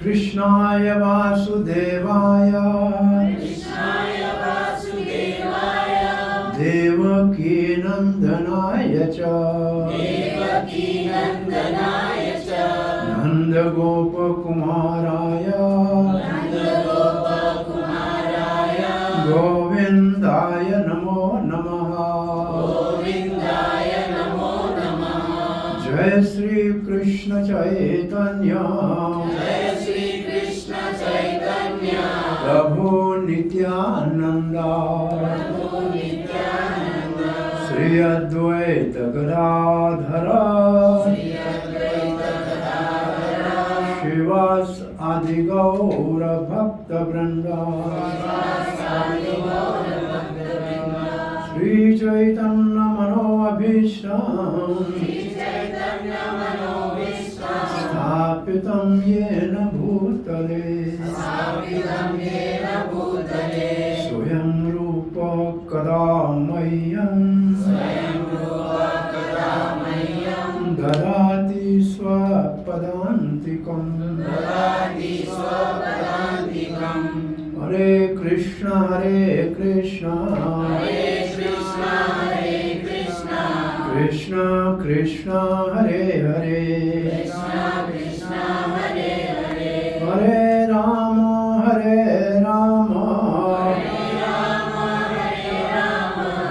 Krishnaya Vasudevaya Devaki Nandanaya Cha Nanda Gopa Kumaraya Govindaya Namo Namaha Jai Shri Krishna Chaitanya Prabhu Nityananda Sri Advaita Gadadhara Shivas Adi Gaura Bhakta Vrinda Sri Chaitanya Mano Abhisham Sthapitam Yena Bhutale Swayam Rupa Kadamayyam Dadati Swapadantikam Hare Krishna Krishna Krishna Hare Hare Hare Rama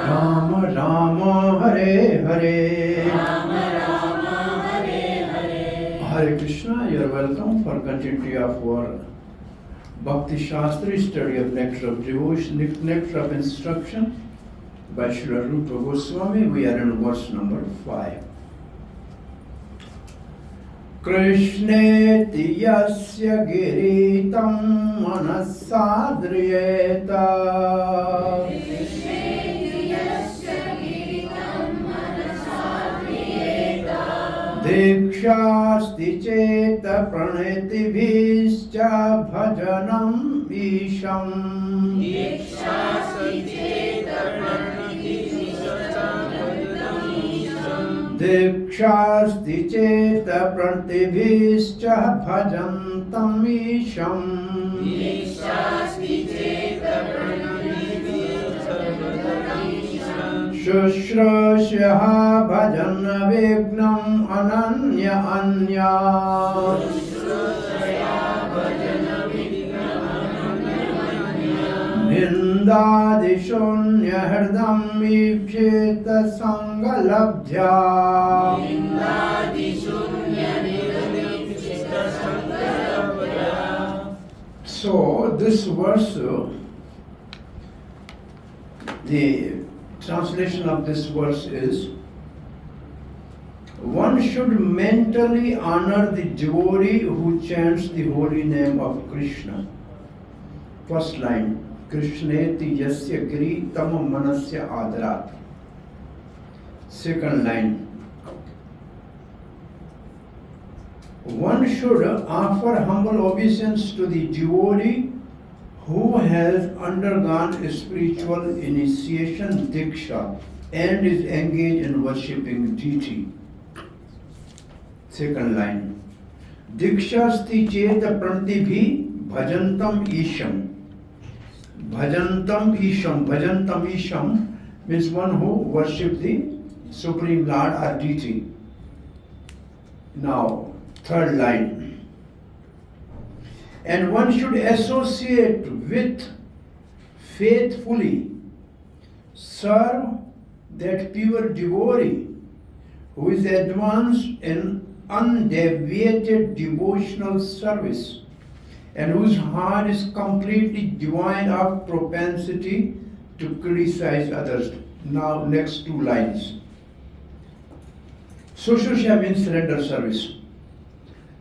Rama Rama Hare Hare Hare Krishna, you are welcome for continuity of our Bhakti Shastri study of Nectar of Devotion, Nectar of Instruction by Srila Rupa Goswami. We are in verse number 5. Krishneti yasya giritam manasadriyeta Dikshasti cheta pranitibhischa bhajanam isham Dikshasti cheta pranitibhischa bhajantam isham Shushrusyaha bhajana vignam ananya anya Nindadishunya hridam ipsheta sangalabdhya So this verse, the translation of this verse is, one should mentally honor the devotee who chants the holy name of Krishna. First line, Krishneti yasya giri tam manasya adarat. Second line, one should offer humble obeisance to the devotee who has undergone spiritual initiation diksha and is engaged in worshipping deity. Second line, dikshasti cheta prantibhi bhajantam isham. Bhajantam isham means one who worships the Supreme Lord or deity. Now, third line, and one should associate with, faithfully serve that pure devotee who is advanced in undeviated devotional service and whose heart is completely devoid of propensity to criticize others. Now, next two lines. Sushrushya means surrender service.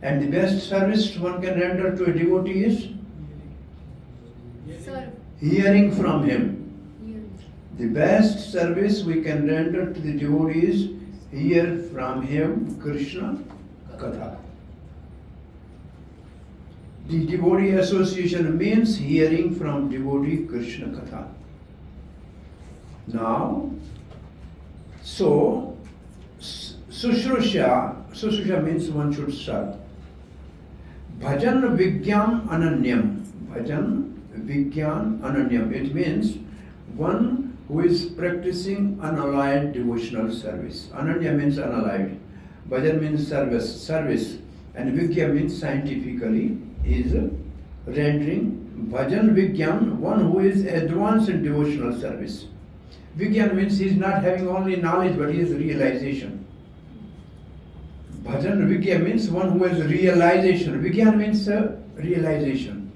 And the best service one can render to a devotee is hearing from him. The best service we can render to the devotee is hear from him Krishna Katha. The devotee association means hearing from devotee Krishna Katha. Now, so Sushrusha means one should serve. Bhajan Vigyan Ananyam. Bhajan Vigyan Ananyam. It means one who is practicing unallied devotional service. Ananya means unallied. Bhajan means service. And Vigya means scientifically is rendering. Bhajan Vigyan, one who is advanced in devotional service. Vigyan means he is not having only knowledge but he has realization. Bhajan Vigya means one who has realization. Vigyan means realization.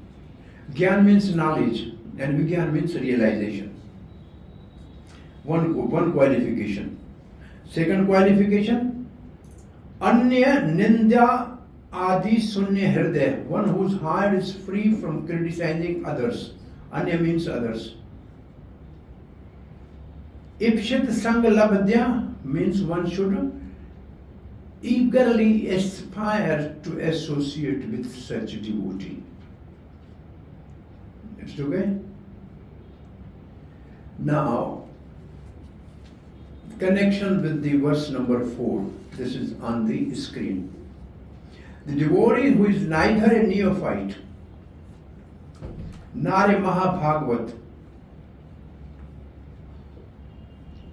Gyan means knowledge and Vigyan means realization. One qualification. Second qualification, Anya Nindya Adi Sunya Hriday, one whose heart is free from criticizing others. Anya means others. Ipshit Sangha Labadya means one should eagerly aspire to associate with such devotee. It's okay? Now, connection with the verse number 4. This is on the screen. The devotee who is neither a neophyte nor a Mahabhagavat,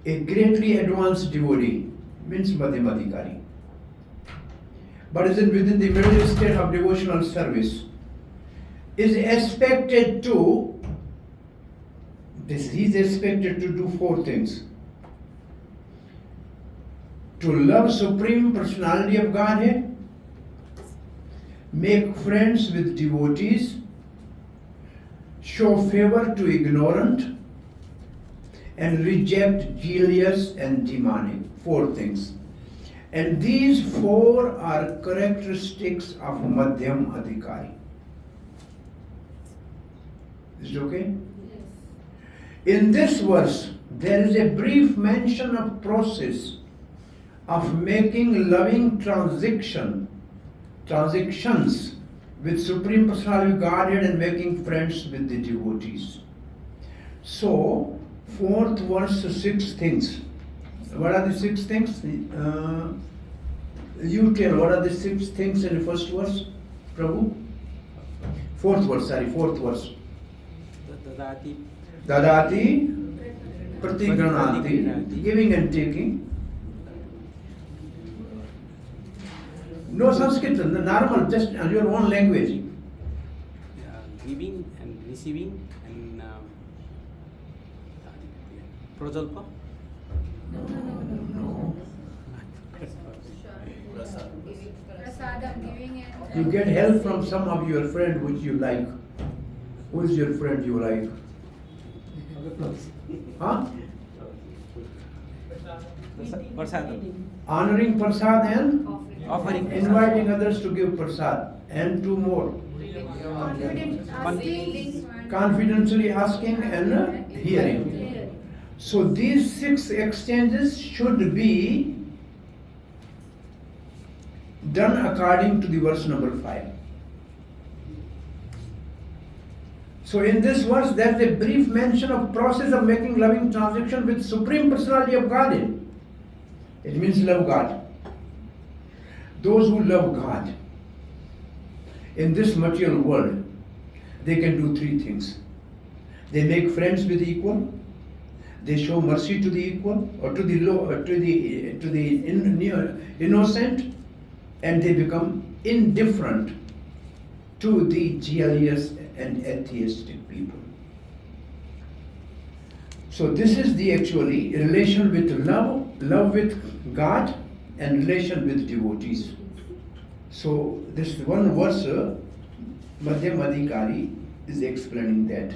a greatly advanced devotee, means Madhyamadikari, but is within the middle state of devotional service, is expected to, he is expected to do 4 things. To love Supreme Personality of Godhead, make friends with devotees, show favor to ignorant, and reject jealous and demonic. 4 things. And these 4 are characteristics of Madhyam Adhikari. Is it okay? Yes. In this verse, there is a brief mention of process of making loving transactions with Supreme Personality of Godhead and making friends with the devotees. So, 4th verse, 6 things. What are the 6 things? You tell, what are the 6 things in the first verse, Prabhu? 4th verse. Dadati, pratigranati, giving and taking. No Sanskrit, the normal, just your own language. Giving and receiving and prajalpa. No. Prasadam, giving and You get help from some of your friend which you like. Who is your friend you like? Huh? Prasadam. Honoring prasad and Offering. inviting others to give prasad. And 2 more. Confidentially asking and hearing. So these 6 exchanges should be done according to the verse number 5. So in this verse, there is a brief mention of process of making loving transaction with Supreme Personality of Godhead. It means love God. Those who love God in this material world, they can do 3 things. They make friends with the equal. They show mercy to the equal or to the low, or to the innocent, and they become indifferent to the jealous and atheistic people. So this is the actually relation with love with God and relation with devotees. So this one verse, Madhyam Adhikari, is explaining that.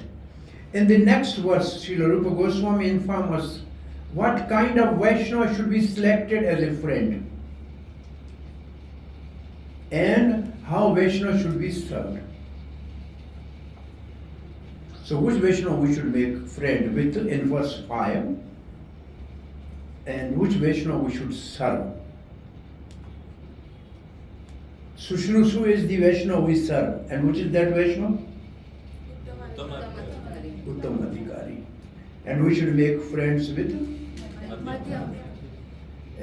In the next verse, Srila Rupa Goswami informs us what kind of Vaishnava should be selected as a friend and how Vaishnava should be served. So which Vaishnava we should make friend with in verse 5 and which Vaishnava we should serve. Sushrusu is the Vaishnava we serve, and which is that Vaishnava? Uttam Adhikari. And we should make friends with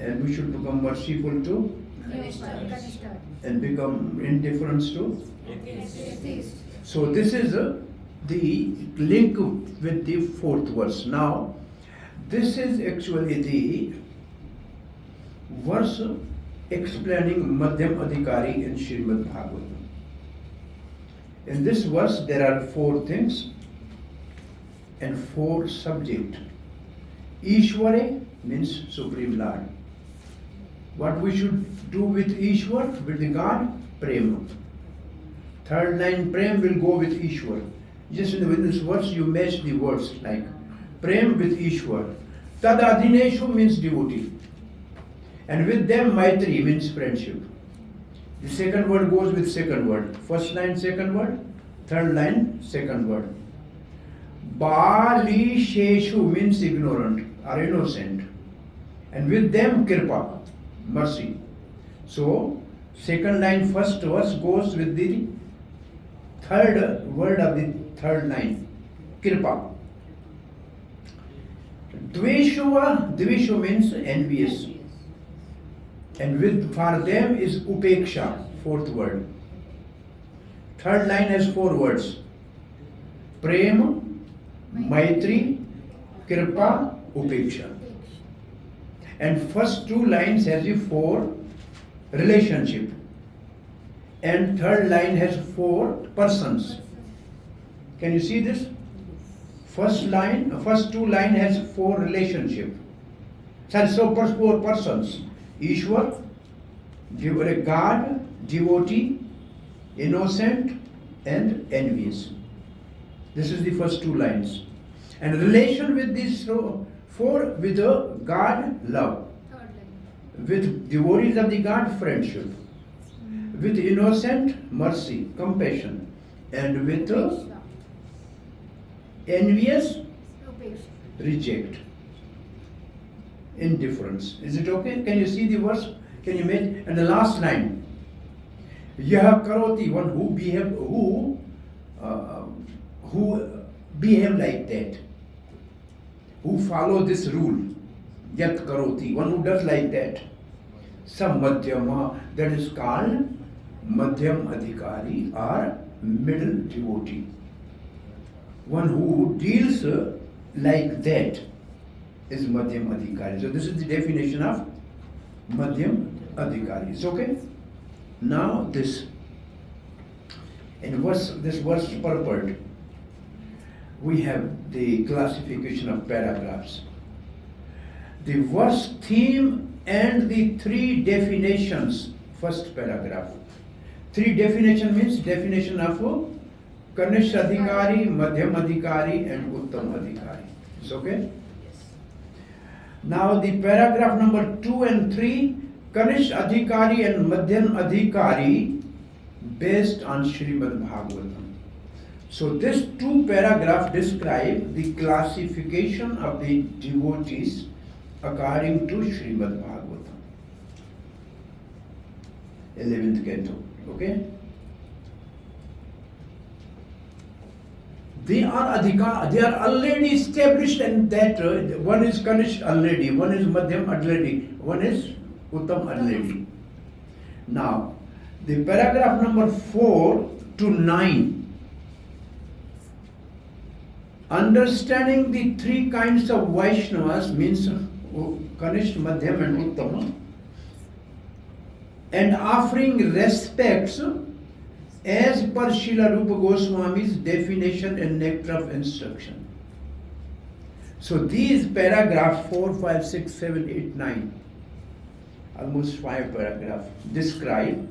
and we should become merciful to, Kanishta. and become indifferent to. Atheist. So this is the link with the fourth verse. Now, this is actually the verse explaining Madhyam Adhikari in Srimad Bhagavatam. In this verse, there are 4 things and 4 subjects. Ishware means Supreme Lord. What we should do with Ishwar, with the God? Prema. Third line, Prem will go with Ishwar. Just in this verse, you match the words like Prem with Ishwar. Tad Adhineshu means devotee. And with them, Maitri means friendship. The second word goes with second word. First line, second word. Third line, second word. Bali Sheshu means ignorant or innocent. And with them, Kirpa, mercy. So, second line, first verse goes with the third word of the third line, Kirpa. Dveshu means envious. And with for them is Upeksha, fourth word. Third line has 4 words. Prema, Maitri, Kripa, Upeksha. And first 2 lines has the 4 relationship. And third line has 4 persons. Can you see this? First 2 line has 4 relationship. So 4 persons. Ishwar, God, devotee, innocent, and envious. This is the first 2 lines. And relation with these 4, with the God, love. Third line. With devotees of the God, friendship. With innocent, mercy, compassion. And with Upeksha. envious, Upeksha. reject. Indifference. Is it okay? Can you see the verse? Can you make? And the last line. Yah karoti, one who behave like that. Who follow this rule. Yat karoti, one who does like that. Some madhyama, that is called madhyam adhikari or middle devotee. One who deals like that is madhyam adhikari. So this is the definition of madhyam adhikari. It's okay? Now this verse purport, we have the classification of paragraphs. The verse theme and the 3 definitions. First paragraph. 3 definition means definition of Kanish Adhikari, Madhyam Adhikari and Uttam Adhikari. It's okay? Now the paragraph number 2 and 3, Kanish Adhikari and Madhyam Adhikari based on Srimad Bhagavatam. So this 2 paragraphs describe the classification of the devotees according to Srimad Bhagavatam. 11th canto. Okay? They are already established, and that one is Kanish already, one is Madhyam already, one is Uttam already. Now, the paragraph number 4 to 9, understanding the 3 kinds of Vaishnavas means Kanish, Madhyam and Uttam, and offering respects as per Srila Rupa Goswami's definition and nectar of instruction. So these paragraphs 4, 5, 6, 7, 8, 9, almost 5 paragraphs, describe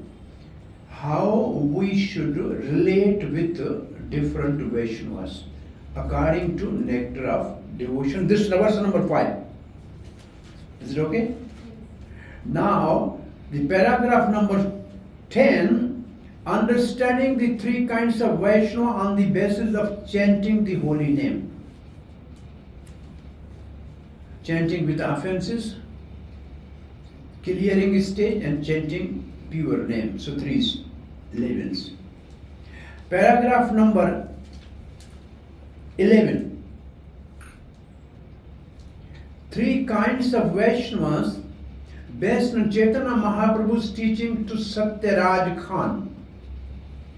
how we should relate with different Vaishnavas according to nectar of devotion. This is verse number 5. Is it okay? Now, the paragraph number 10, understanding the 3 kinds of Vaishnava on the basis of chanting the holy name. Chanting with offenses, clearing stage, and chanting pure name. So 3 levels. Paragraph number 11. 3 kinds of Vaishnavas based on Chaitanya Mahaprabhu's teaching to Satyaraj Khan,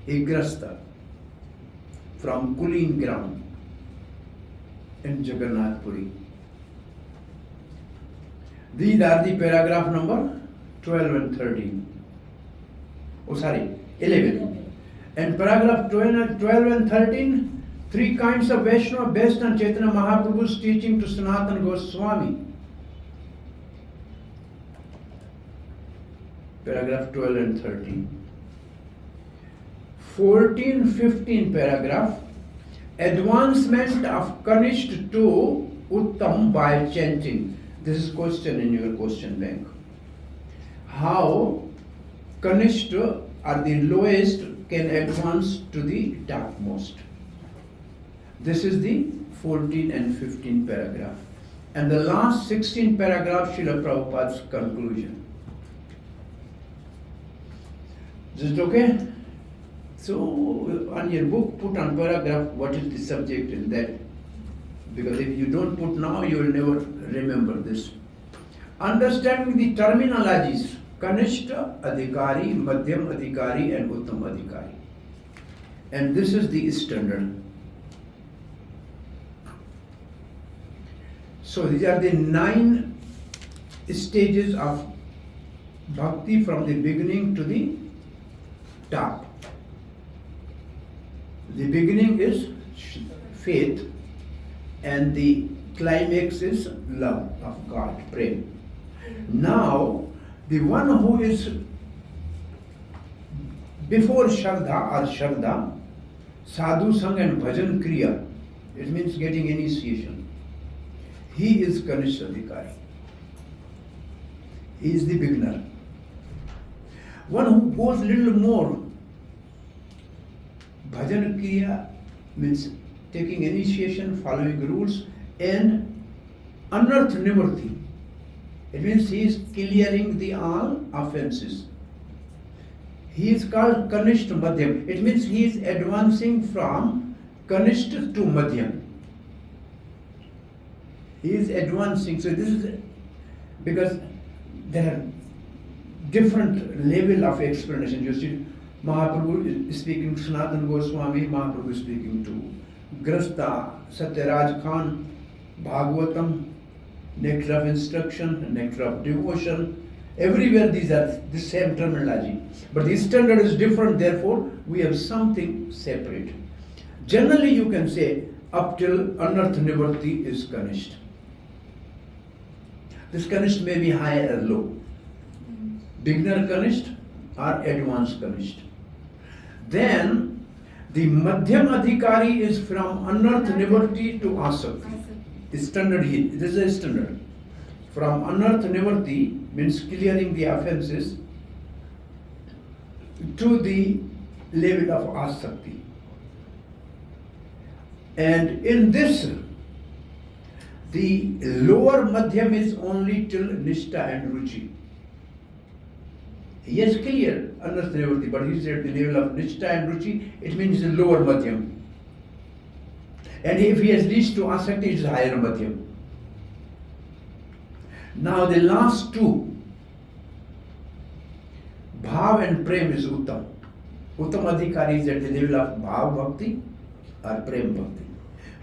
a grasta from Kulin Gram in Jagannath Puri. These are the paragraph number 12 and 13. Oh, sorry, 11. And paragraph 12 and 13, three kinds of Vaishnava based on Chaitanya Mahaprabhu's teaching to Sanatana Goswami. Paragraph 12 and 13. 14, 15 paragraph, advancement of Kanishta to Uttam by chanting. This is question in your question bank. How Kanishta or the lowest can advance to the topmost. This is the 14 and 15 paragraph. And the last 16 paragraph, Srila Prabhupada's conclusion. Is it okay? So, on your book, put on paragraph what is the subject in that. Because if you don't put now, you will never remember this. Understanding the terminologies, Kanishta Adhikari, Madhyam Adhikari, and Uttam Adhikari. And this is the standard. So these are the 9 stages of bhakti from the beginning to the top. The beginning is faith and the climax is love of God, prem. Now, the one who is before Shraddha or Shraddha, Sadhu Sang and Bhajan Kriya, it means getting initiation. He is Kanishta Adhikari. He is the beginner. One who goes little more, Bhajan Kriya means taking initiation, following rules, and Anarth Nivritti. It means he is clearing the all offenses. He is called Kanishta Madhyam. It means he is advancing from Kanishta to Madhyam. He is advancing. So this is because there are different level of explanation. You see, Mahaprabhu is speaking to Sanatana Goswami, Mahaprabhu is speaking to Grasta, Satyaraj Khan, Bhagavatam, nectar of instruction, nectar of devotion. Everywhere these are the same terminology. But the standard is different, therefore we have something separate. Generally you can say up till Anarth Nivritti is Kanishta. This Kanishta may be high or low. Beginner Kanishta or advanced Kanishta. Then the Madhyam Adhikari is from Anarth Nivritti to Asakti. Standard here. This is a standard. From Anarth Nivritti means clearing the offenses to the level of Asakti. And in this, the lower Madhyam is only till Nishta and Ruchi. He is clear Anarth Nivritti, but he is at the level of Nishta and Ruchi, it means the lower Madhyam. And if he has reached to Asakti, it is higher Madhyam. Now the last two, Bhav and Prem is Uttam. Uttam Adhikari is at the level of Bhav Bhakti or Prem Bhakti.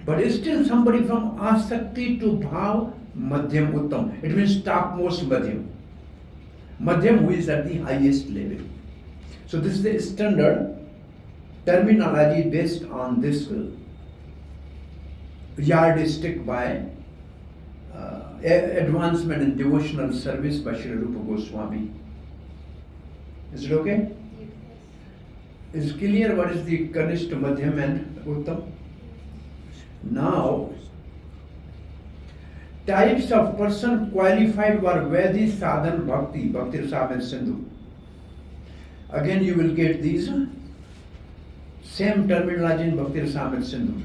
But still somebody from Asakti to Bhav, Madhyam Uttam. It means topmost Madhyam. Madhyam who is at the highest level. So this is the standard terminology based on this yardstick by advancement in devotional service by Srila Rupa Goswami. Is it okay? Is it clear what is the Kanishta, Madhyam and Uttam? Now, types of person qualified for Vedi Sadhan Bhakti, Bhakti Rasam and Sindhu. Again you will get these same terminology in Bhakti Rasam and Sindhu.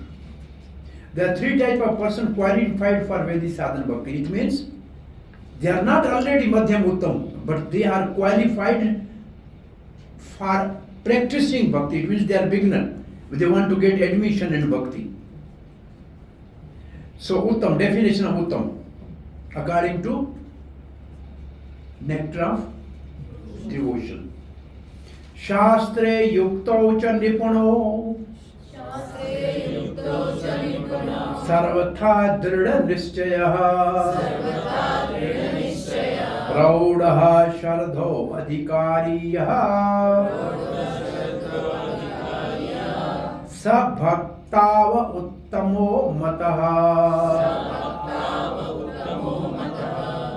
There are 3 types of person qualified for Vedi Sadhan Bhakti. It means they are not already Madhyam Uttam, but they are qualified for practicing Bhakti. It means they are beginner. They want to get admission in Bhakti. So Uttam, definition of Uttam, according to nectar of devotion. Shastre yukto cha nipuno sarvatha dृढ़ निश्चयः प्रौढ़ः शरधो अधिकारी यः स भक्ताव उत्तमो मतः.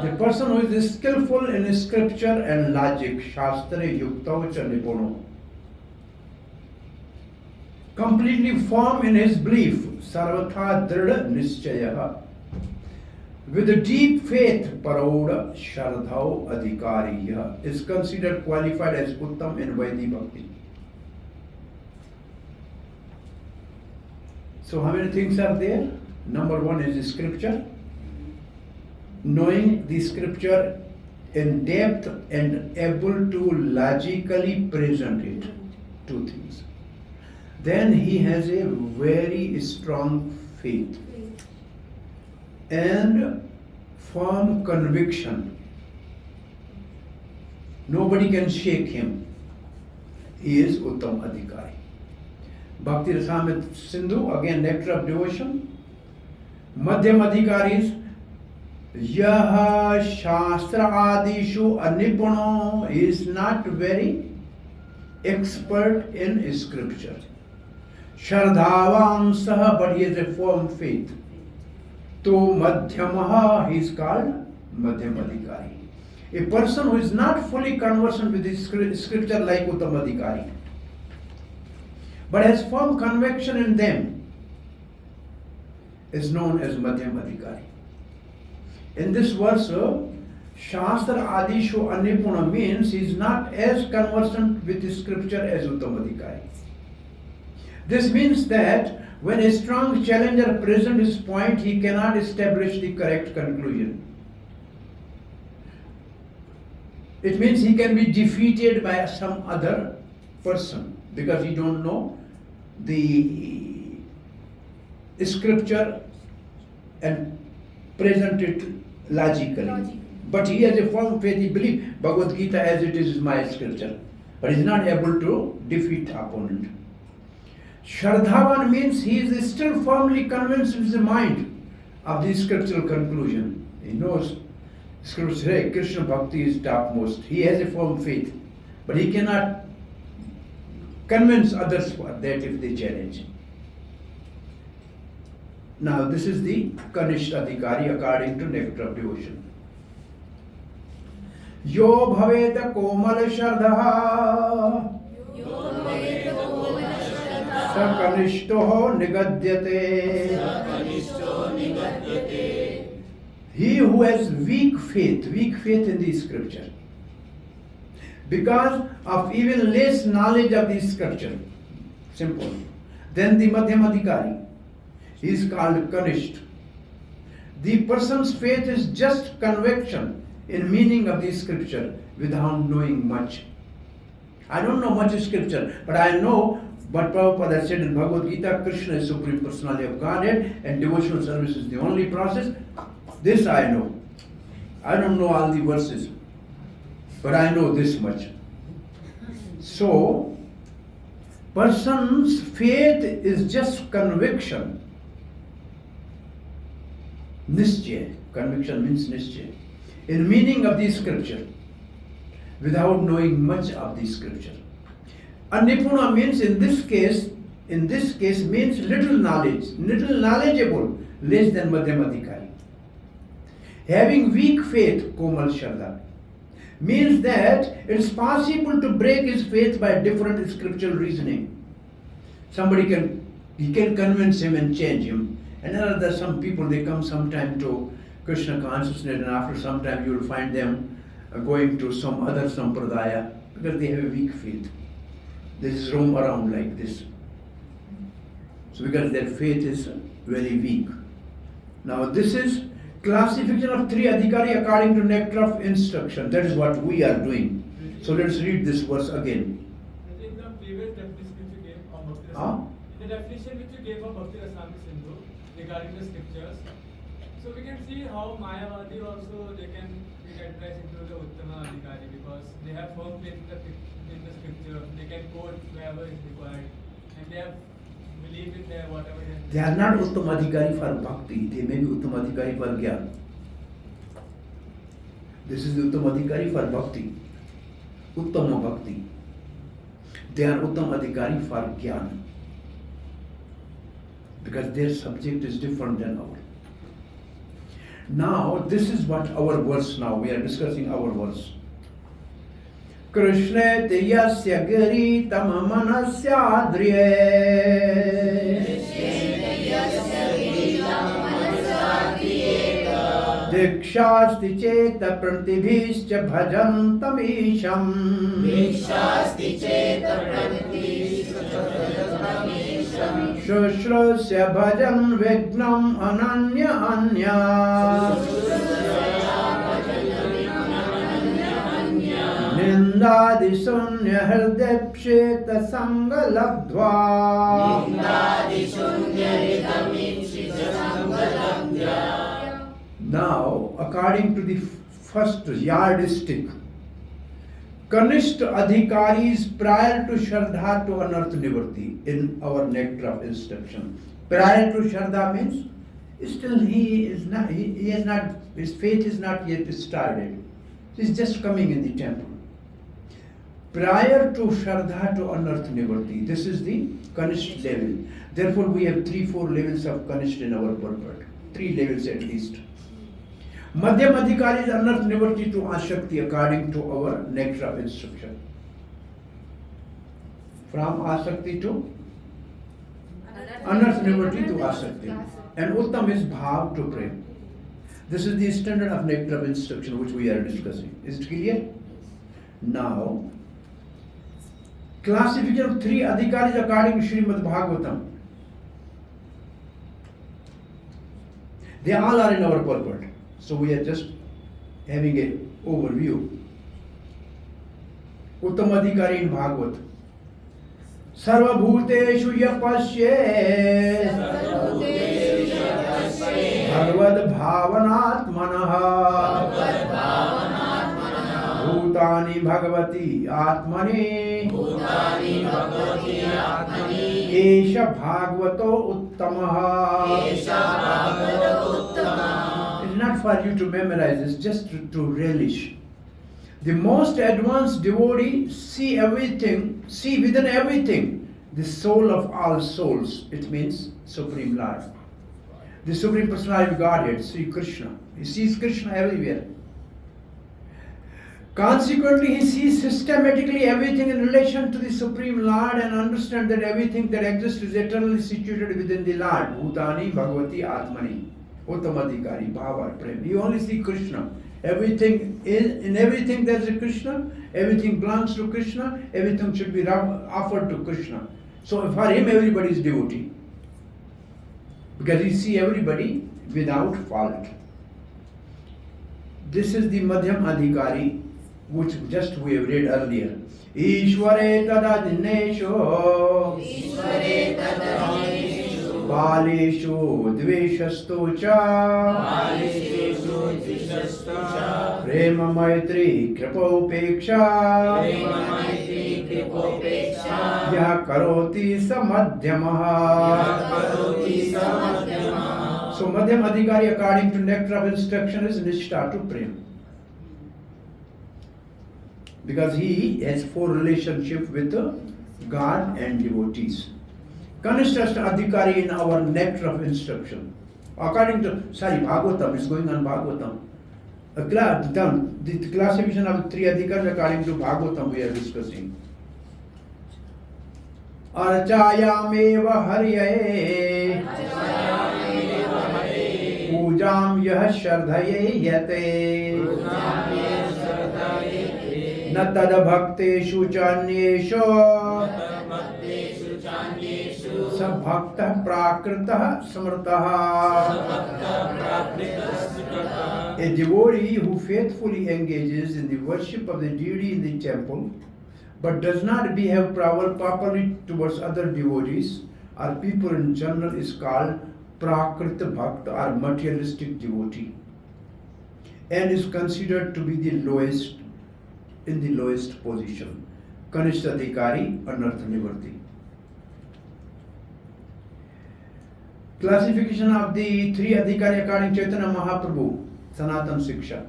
The person who is skillful in scripture and logic, shastre yukto cha nipuno, completely firm in his belief, sarvatha dृढ़ निश्चयः, with a deep faith, parauda shardhau adhikariya, is considered qualified as uttam in Vaidhi Bhakti. So how many things are there? Number one is scripture. Knowing the scripture in depth and able to logically present it. Two things. Then he has a very strong faith and firm conviction. Nobody can shake him. He is Uttam Adhikari. Bhakti Rasamrita Sindhu, again nectar of devotion. Madhyam Adhikaris, Yaha Shastra Adishu Anipuno, is not very expert in scripture. Shardhavam Saha, but he has a firm faith. To Madhyamaha, he is called Madhyam Adhikari. A person who is not fully conversant with the scripture like Uttam Adhikari, but has firm conviction in them, is known as Madhyam Adhikari. In this verse, Shastra Adishu Anipuna means he is not as conversant with the scripture as Uttam Adhikari. This means that when a strong challenger presents his point, he cannot establish the correct conclusion. It means he can be defeated by some other person because he don't know the scripture and present it logically. But he has a firm faith, he believes Bhagavad Gita as it is my scripture. But he is not able to defeat the opponent. Shardhavan means he is still firmly convinced in his mind of the scriptural conclusion. He knows scripture, hey, Krishna Bhakti is topmost. He has a firm faith, but he cannot convince others for that if they challenge. Now this is the Kanishta Adhikari according to nectar of devotion. Yo bhaveta komal shardha Sakanishtoho nigadyate. He who has weak faith in the scripture, because of even less knowledge of the scripture, simple, then the Madhyam Adhikari, he is called Kanishta. The person's faith is just conviction in meaning of the scripture without knowing much. I don't know much scripture, but I know what Prabhupada said in Bhagavad Gita, Krishna is Supreme Personality of Godhead and devotional service is the only process. This I know. I don't know all the verses, but I know this much. So, person's faith is just conviction. Nishchay. Conviction means nishchay. In meaning of the scripture, without knowing much of the scripture. Anipuna means in this case means little knowledge, little knowledgeable, less than Madhyam Adhikari. Having weak faith, Komal Shardha, means that it's possible to break his faith by different scriptural reasoning. Somebody can convince him and change him. And then there are some people, they come sometime to Krishna consciousness and after some time you will find them going to some other sampradaya because they have a weak faith. They just roam around like this. So because their faith is very weak. Now this is classification of three adhikari according to nectar of instruction. That is what we are doing. So let's read this verse again. In the previous definition which you gave of Bhakti Huh? in the definition which you gave of Bhakti Rasamrita Sindhu regarding the scriptures, So we can see how Mayavadi also they can be categorized into the Uttama Adhikari because they have firm faith in the scripture. They can quote wherever is required, and they have belief in their whatever. They are not Uttamadhikari for bhakti, they may be Uttamadhikari for Gyan. This is the Uttamadhikari for bhakti, Uttama bhakti. They are Uttamadhikari for Gyan. Because their subject is different than ours. Now, this is what our verse now, we are discussing our verse. Krishna Tiyasya Giri Tamamanasya Dikshasti Cheta Prantibhischa Bhajantamisham Shushrusya Bhajan Vignam Ananya Anya Nindadi Sunya Hrdepsheta Sangha Labdhva Now, according to the first yardstick, Kanishta Adhikaris prior to Shraddha to Anarth Nivritti in our nectar of instruction. Prior to Shraddha means still he has not, his faith is not yet started. He is just coming in the temple. Prior to Shraddha to Anarth Nivritti, this is the Kanishta level. Therefore, we have 3-4 levels of Kanishta in our purport. 3 levels at least. Madhyam Adhikari is Anarth Nivritti to Ashakti according to our nectar of instruction. From Ashakti to Anarth Nivritti to Ashakti. And Uttam is Bhav to Prem. This is the standard of nectar of instruction which we are discussing. Is it clear? Now, classification of 3 Adhikaris according to Srimad Bhagavatam. They all are in our purport. So we are just having an overview. Uttamadhikari in Bhagavat. Sarva bhuteshu yapasye Bhagavad bhavanatmanaha Bhutani bhagavati atmani Esha bhagavato uttamaha. It's not for you to memorize, it's just to relish. The most advanced devotee see within everything the soul of all souls. It means Supreme Lord. The Supreme Personality of Godhead, Sri Krishna. He sees Krishna everywhere. Consequently, he sees systematically everything in relation to the Supreme Lord and understands that everything that exists is eternally situated within the Lord. Bhutani Bhagavati Atmani. Uttamadhikari, Bhava, Prem. You only see Krishna. Everything in everything there is a Krishna. Everything belongs to Krishna. Everything should be offered to Krishna. So for him, everybody is devotee. Because he sees everybody without fault. This is the Madhyam Adhikari, which just we have read earlier. Ishvare tadadinesho Baleshu dveshastu cha Prema maitri kripopeksha Yah karoti samadhyamaha. So Madhyam Adhikari according to nectar of instruction is Nishtha to Prem. Because he has 4 relationships with God and devotees. Kanishta Adhikari in our nectar of instruction. According to, Bhagavatam is going on Bhagavatam. The classification of 3 Adhikaris according to Bhagavatam we are discussing. Archayameva Haryaye Pujam Yah Shardhaye Yate Natad Bhakteshu Chanyesho Sabhakta Prakrita Samrtaha. A devotee who faithfully engages in the worship of the deity in the temple but does not behave properly towards other devotees or people in general is called Prakrit Bhakt or materialistic devotee, and is considered to be the lowest in the lowest position. Kanishta Adhikari, Anartha Nivarti. Classification of the three Adhikari according to Chaitanya Mahaprabhu, Sanatan Siksha.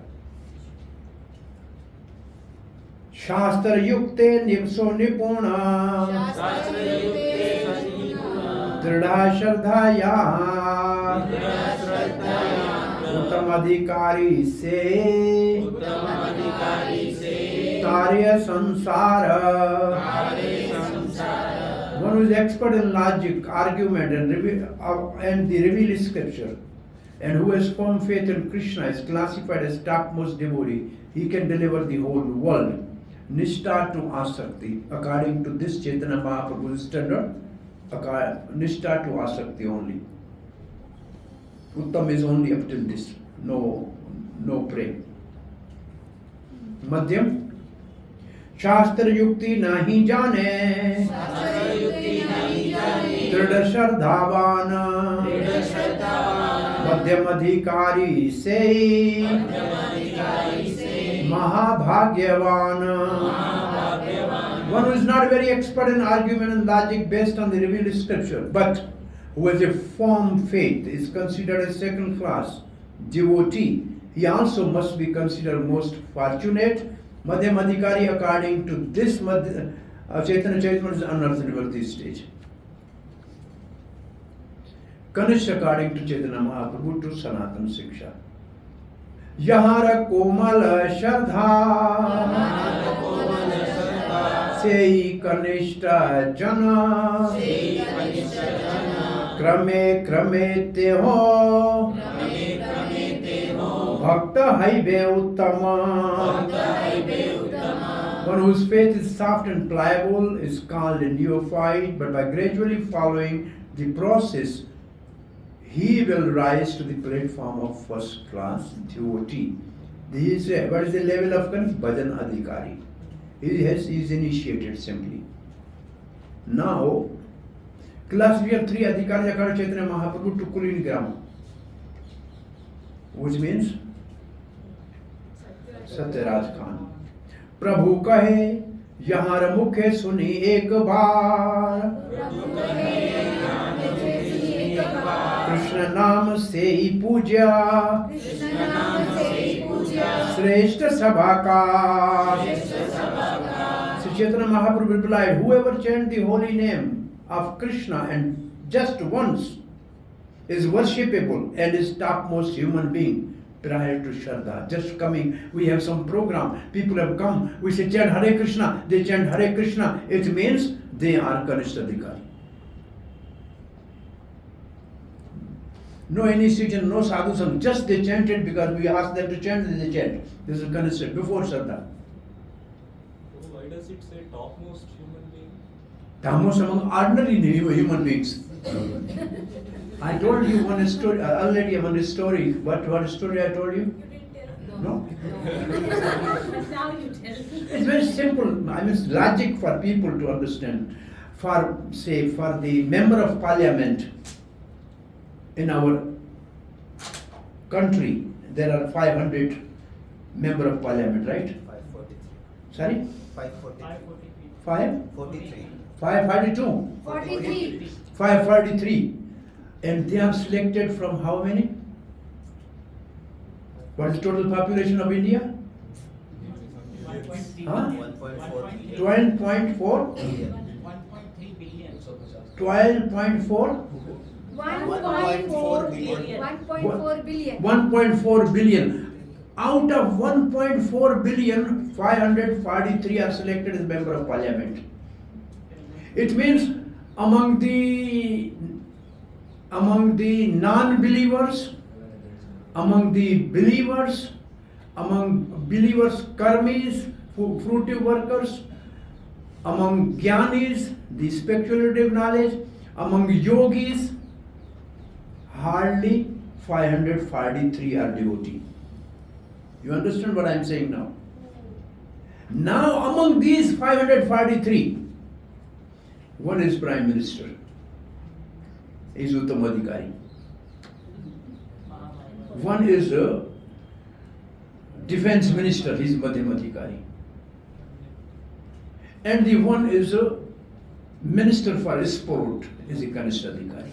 शास्त्र युक्ते निवसो निपुणा दृढ़ श्रद्धाया उत्तम अधिकारी से कार्य संसार. One who is expert in logic, argument, and the revealed scripture, and who has firm faith in Krishna is classified as topmost devotee. He can deliver the whole world. Nishtha to Asakti, according to this Chaitanya Mahaprabhu's standard, Nishtha to Asakti only. Uttam is only up till this, no prey. Madhyam, Shastra Yukti nahi jane, Tridha Shardhavan, Madhyam Adhikari se, Mahabhagyavan. One who is not very expert in argument and logic based on the revealed scripture, but who has a firm faith, is considered a second class devotee. He also must be considered most fortunate. Madhyam Adhikari, according to this Chaitanya Charitamrita, is Anartha Nivarti stage. Kanish, according to Chaitanya Mahaprabhu, to Sanatan Siksha. Yahara Komal Shardha Sei Kanishta Jana Krame Krame Te Ho Bhakta Haibe Uttama. One whose faith is soft and pliable is called a neophyte, but by gradually following the process, he will rise to the platform of first class devotee. This is what is the level of Bhajan Adhikari. He is initiated simply. Now, class we have three Adhikari according to Chaitanya Mahaprabhu to Kulin Gram, which means Satyaraj Khan. Prabhu kahe, yahar mukhe suni ek baar. Krishna naam se hi puja, Shrestha sabha ka. So Chaitanya Mahaprabhu replied, whoever chants the holy name of Krishna and just once is worshipable and is topmost human being prior to Shraddha. Just coming, we have some program, people have come, we say chant Hare Krishna, they chant Hare Krishna, it means they are Kanishta Adhikari. No initiation, no sadhu sangha, just they chanted because we asked them to chant and they chant. This is Kanishta, before Shraddha. So why does it say topmost human being? Topmost among ordinary human beings. I told you one story, already one story. What story I told you? You didn't tell. No? Now you tell. It's very simple. I mean, logic for people to understand. For the member of parliament in our country, there are 500 member of parliament, right? 543. Sorry? 543. 5? 43. 542? 43. 543. And they are selected from how many? What is the total population of India? Huh? 1.4. 12.4? 1.3 billion. 12.4? 1.4 billion. 1.4 billion. 1.4 billion. Out of 1.4 billion, 543 are selected as member of parliament. It means among the non-believers, among the believers, among believers, karmis, fruitive workers, among jnanis, the speculative knowledge, among yogis, hardly 543 are devotee. You understand what I am saying now? Now among these 543, one is Prime Minister, is Uttam Adhikari. One is a defense minister, he is Madhyam Adhikari. And the one is a minister for sport, is a Kanishta Adhikari.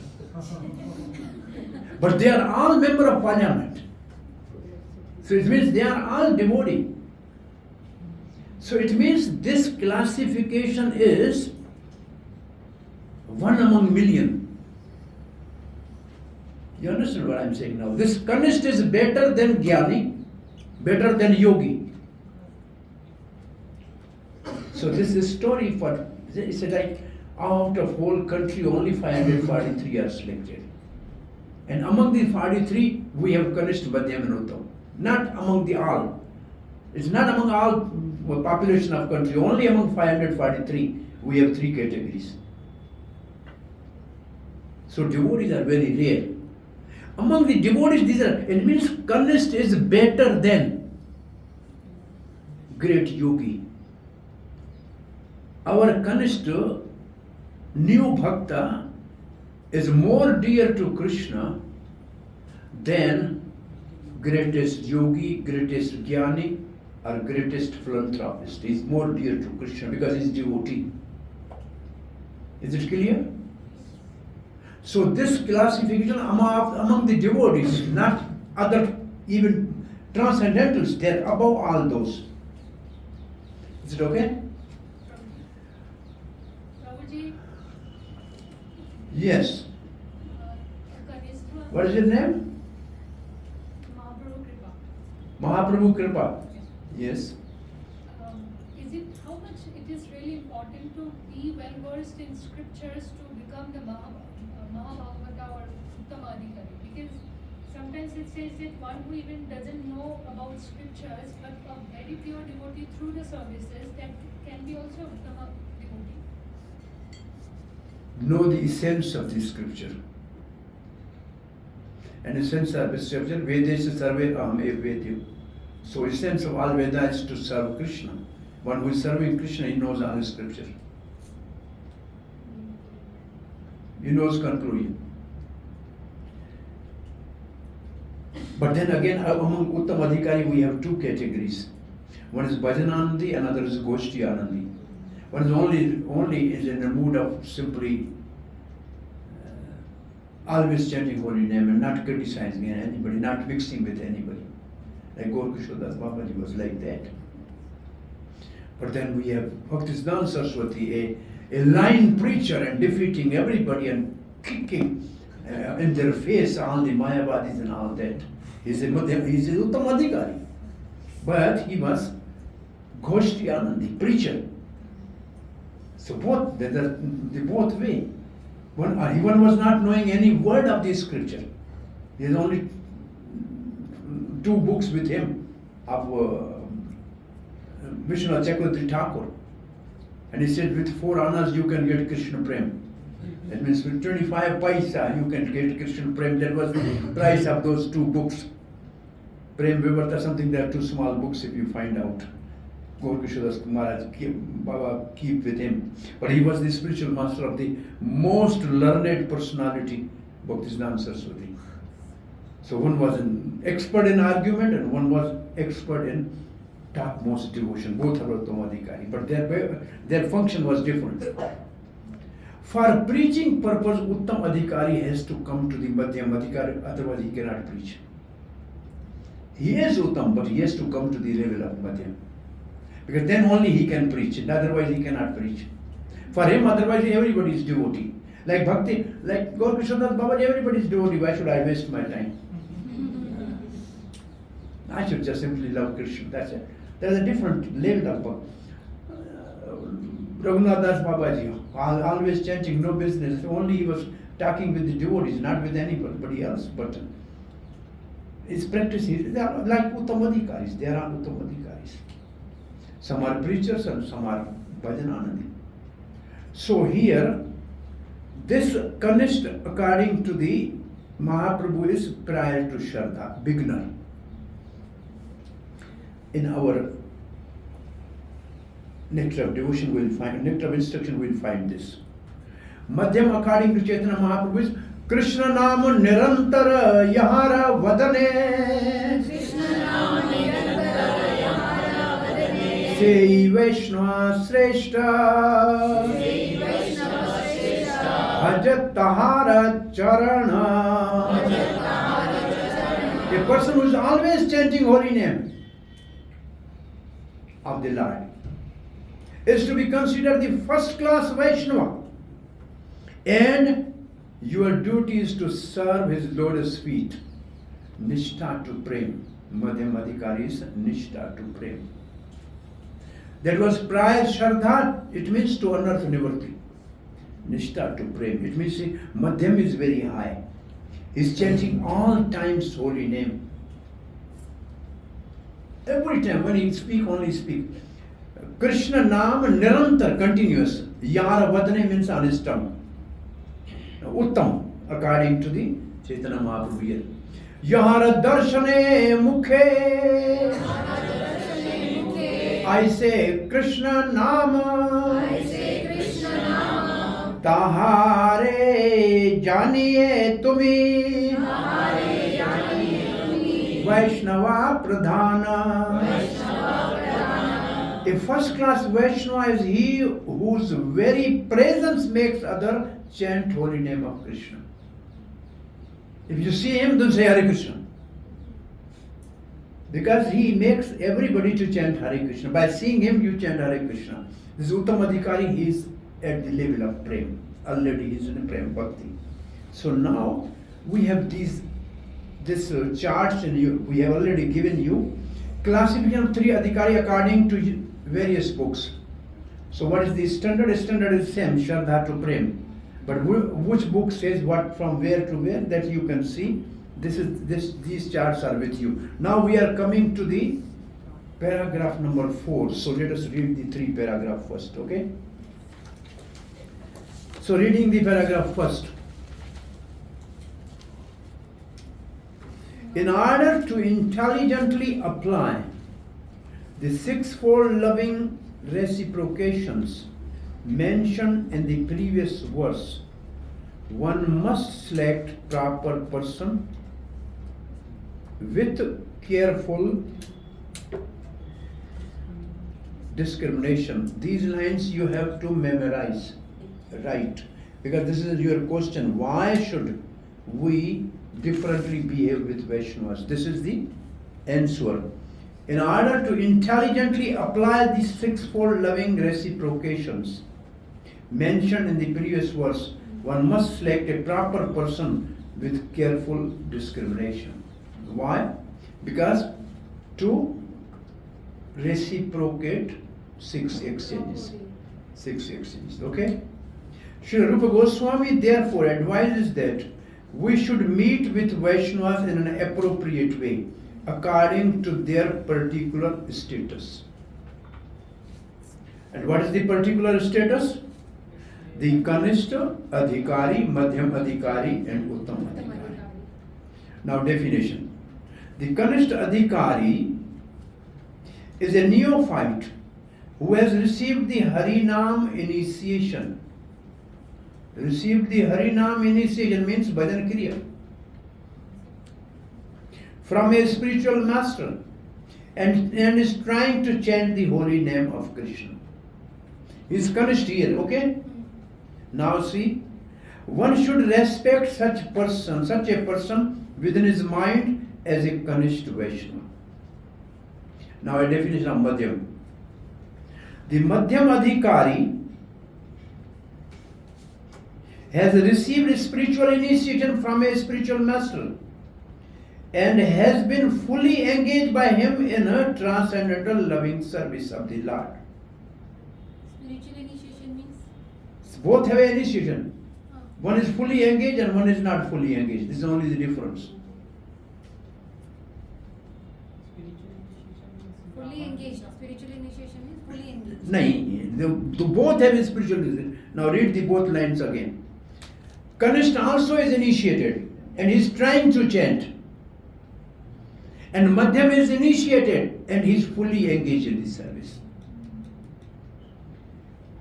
But they are all member of parliament. So it means they are all devotee. So it means this classification is one among million. You understand what I'm saying now? This Kanishta is better than Jnani, better than Yogi. So this is story for, it's like out of whole country only 543 are selected. And among the 43, we have Kanishta, Madhyam and Uttam. Not among the all. It's not among all population of country. Only among 543, we have 3 categories. So devotees are very rare. Among the devotees, these are, it means Kanishta is better than great yogi. Our Kanishta, new bhakta, is more dear to Krishna than greatest yogi, greatest jnani, or greatest philanthropist. He is more dear to Krishna because he is devotee. Is it clear? So this classification among the devotees, not other even transcendentals, they are above all those. Is it okay? Prabhuji, Yes. Kanishta, What is your name? Mahaprabhu Kripa. Mahaprabhu Kripa. Yes. Is it how much it is really important to be well versed in scriptures to become the Mahabhagavata or Uttamadhikari? Because sometimes it says that one who even doesn't know about scriptures but a very pure devotee through the services, that can be also Uttama devotee. Know the essence of the scripture. And essence of the scripture, Vedesha Sarve Aham Ev Vedyu. So essence of all Veda is to serve Krishna. One who is serving Krishna, he knows all the scripture. He knows conclusion. But then again, among Uttam Adhikari, we have 2 categories. One is Bhajananandi, another is Goshti Anandi. One is only is in the mood of simply always chanting holy name and not criticizing anybody, not mixing with anybody. Like Gaur Kishodas Babaji was like that. But then we have Bhaktisiddhanta Saraswati, a line preacher and defeating everybody and kicking in their face all the Mayavadis and all that. He's a Uttam Adhikari. But he was Goshti Anandi, preacher. So both, they both way. One was not knowing any word of the scripture. He has only 2 books with him of Vishnu Chakravarti Thakur. And he said with 4 annas you can get Krishna Prem. That means with 25 paisa you can get Krishna Prem. That was the price of those 2 books. Prem Vivarta, something, there are 2 small books if you find out. Gaur Kishodas Maharaj, Baba keep with him. But he was the spiritual master of the most learned personality, Bhaktisiddhanta Saraswati. So one was an expert in argument and one was expert in topmost devotion. Both are Uttam Adhikari, but their function was different. For preaching purpose, Uttam Adhikari has to come to the Madhyam Adhikari, otherwise he cannot preach. He is Uttam, but he has to come to the level of Madhyam. Because then only he can preach, and otherwise he cannot preach. For him, otherwise everybody is devotee. Like Bhakti, like Gaur Kishodas Babaji, everybody is devotee. Why should I waste my time? I should just simply love Krishna, that's it. There is a different level of Raghunath Das Babaji, always chanting, no business. Only he was talking with the devotees, not with anybody else. But his practice is, they are like Uttam Adhikaris, they are Uttam Adhikaris. Some are preachers and some are Bhajananandi. So here, this Kanishta, according to the Mahaprabhu, is prior to Shraddha, beginner. In our nectar of devotion, we'll find, nectar of instruction, we'll find this. Madhyam, according to Chaitanya Mahaprabhu, is Krishna नाम निरंतर यहार वदने से वैष्णव श्रेष्ठ भज तहार चरण. A person who is always chanting holy name of the Lord is to be considered the first class Vaishnava, and your duty is to serve his lotus feet. Nishtha to prem. Madhyam adhikari is nishtha to prem. That was prior Shraddha, it means to unearth nivritti. Nishtha to prem. It means Madhyam is very high. He's chanting all times holy name. Every time when he speak, only speak. Krishna Naam Nirantar, continuous. Yara Vadane means on his tongue. Uttam, according to the Chaitanya Mahaprabhu here. Yara Darshane Mukhe. I say Krishna Nama. Tahare janiye tumi. Vaishnava Pradhana. A first class Vaishnava is he whose very presence makes other chant holy name of Krishna. If you see him, don't say Hare Krishna. Because he makes everybody to chant Hare Krishna. By seeing him, you chant Hare Krishna. This Uttam Adhikari, he is at the level of Prem. Already he is in Prem Bhakti. So now we have this charts, and we have already given you classification of three Adhikari according to various books. So what is the standard? Standard is same, Shraddha to Prem. But which book says what from where to where, that you can see. These charts are with you. Now we are coming to the paragraph number 4. So let us read the 3 paragraph first, okay? So reading the paragraph first. In order to intelligently apply the sixfold loving reciprocations mentioned in the previous verse, one must select proper person with careful discrimination. These lines you have to memorize, right? Because this is your question. Why should we differently behave with Vaishnavas? This is the answer. In order to intelligently apply these sixfold loving reciprocations mentioned in the previous verse, one must select a proper person with careful discrimination. Why? Because to reciprocate 6 exchanges. 6 exchanges, okay? Srila Rupa Goswami therefore advises that we should meet with Vaishnavas in an appropriate way, according to their particular status. And what is the particular status? The Kanishta Adhikari, Madhyam Adhikari, and Uttam Adhikari. Now definition. The Kanishta Adhikari is a neophyte who has received the Harinam initiation. Received the Harinam initiation means Bhajan Kriya from a spiritual master, and is trying to chant the holy name of Krishna. He is Kanishta here, okay? Now see, one should respect such a person within his mind as a Kanishta Vaishnava. Now a definition of Madhyam. The Madhyam Adhikari has received spiritual initiation from a spiritual master and has been fully engaged by him in a transcendental loving service of the Lord. Spiritual initiation means? Both have an initiation. One is fully engaged and one is not fully engaged. This is only the difference. Fully engaged. Spiritual initiation means fully engaged. No, both have a spiritual initiation. Now read the both lines again. Kanishta also is initiated and he is trying to chant. And Madhyam is initiated and he is fully engaged in this service.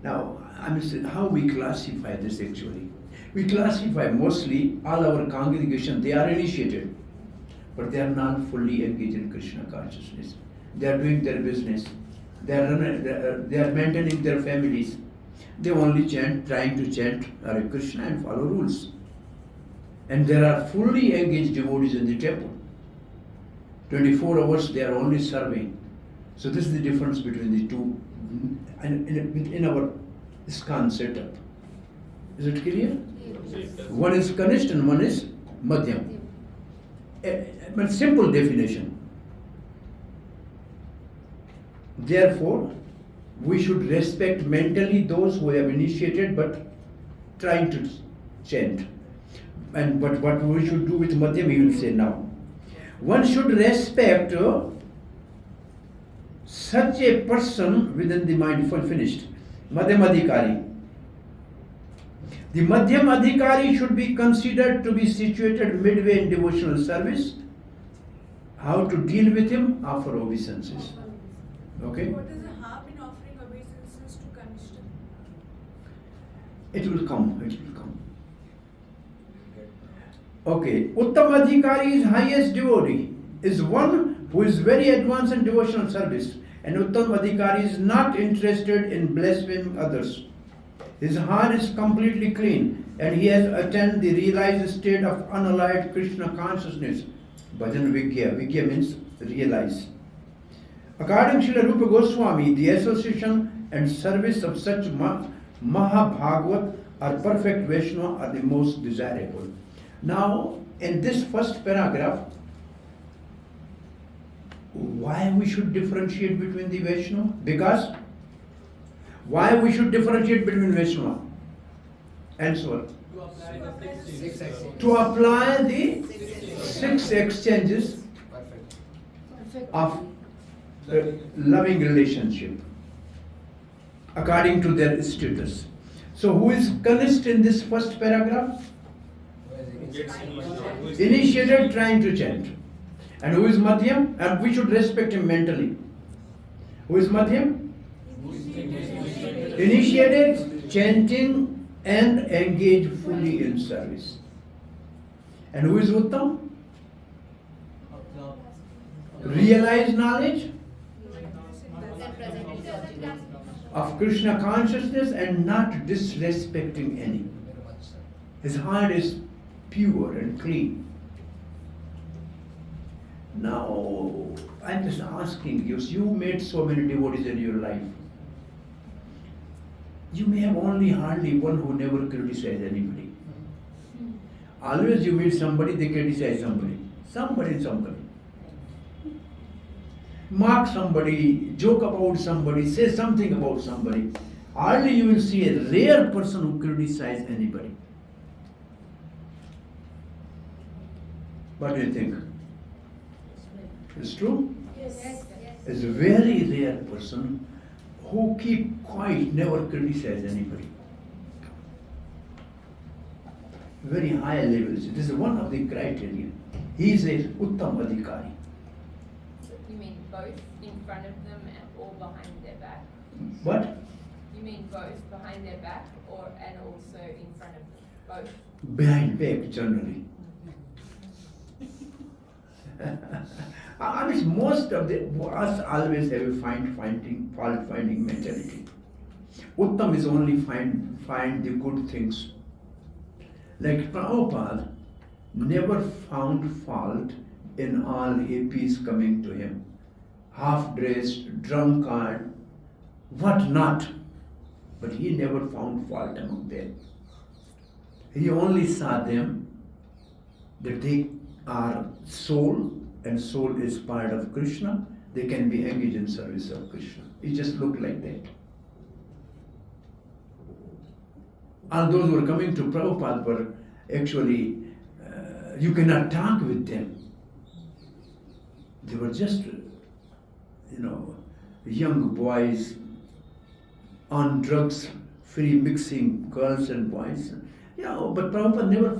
Now, how we classify this actually? We classify mostly all our congregation, they are initiated, but they are not fully engaged in Krishna consciousness. They are doing their business. They are maintaining their families. They only trying to chant Hare Krishna and follow rules. And there are fully engaged devotees in the temple. 24 hours they are only serving. So this is the difference between the two in our ISKCON setup. Is it clear? One is Kanishta and one is Madhyam. But simple definition. Therefore, we should respect mentally those who have initiated but trying to chant. But what we should do with Madhyam, he will say now. One should respect such a person within the mind. Finished. Madhyam Adhikari. The Madhyam Adhikari should be considered to be situated midway in devotional service. How to deal with him? Offer obeisances. Okay? What is the harm in offering obeisances to Kanishta? It will come. It will come. Okay. Uttam Adhikari is highest devotee, is one who is very advanced in devotional service. And Uttam Adhikari is not interested in blaspheming others. His heart is completely clean and he has attained the realized state of unalloyed Krishna consciousness. Bhajan Vigya. Vigya means realize. According to Srila Rupa Goswami, the association and service of such Mahabhagavat or perfect Vaishnava are the most desirable. Now, in this first paragraph, why we should differentiate between the Vaishnava? Because why we should differentiate between Vaishnava and so on? To apply the 6 exchanges of loving relationship according to their status. So who is Kanishta in this first paragraph? Initiated trying to chant. And who is Madhyam? And we should respect him mentally. Who is Madhyam? Initiated, chanting and engaged fully in service. And who is Uttam? Realized knowledge of Krishna consciousness and not disrespecting any. His heart is pure and clean. Now, I'm just asking you, you met so many devotees in your life. You may have only hardly one who never criticized anybody. Always you meet somebody, they criticize somebody. Somebody. Mark somebody, joke about somebody, say something about somebody. Hardly you will see a rare person who criticizes anybody. What do you think? It's true? Yes. It's a very rare person who keep quiet, never criticize anybody. Very high levels. This is one of the criteria. He is a Uttam Adhikari. You mean both in front of them or behind their back? What? You mean both behind their back and also in front of them? Both? Behind back generally. I mean, most of us always have a fault finding mentality. Uttam is only find the good things. Like Prabhupada never found fault in all hippies coming to him. Half-dressed, drunkard, what not. But he never found fault among them. He only saw them that they are soul, and soul is part of Krishna. They can be engaged in service of Krishna. It just looked like that. All those who were coming to Prabhupada were actually, you cannot talk with them. They were just, young boys on drugs, free mixing girls and boys. But Prabhupada never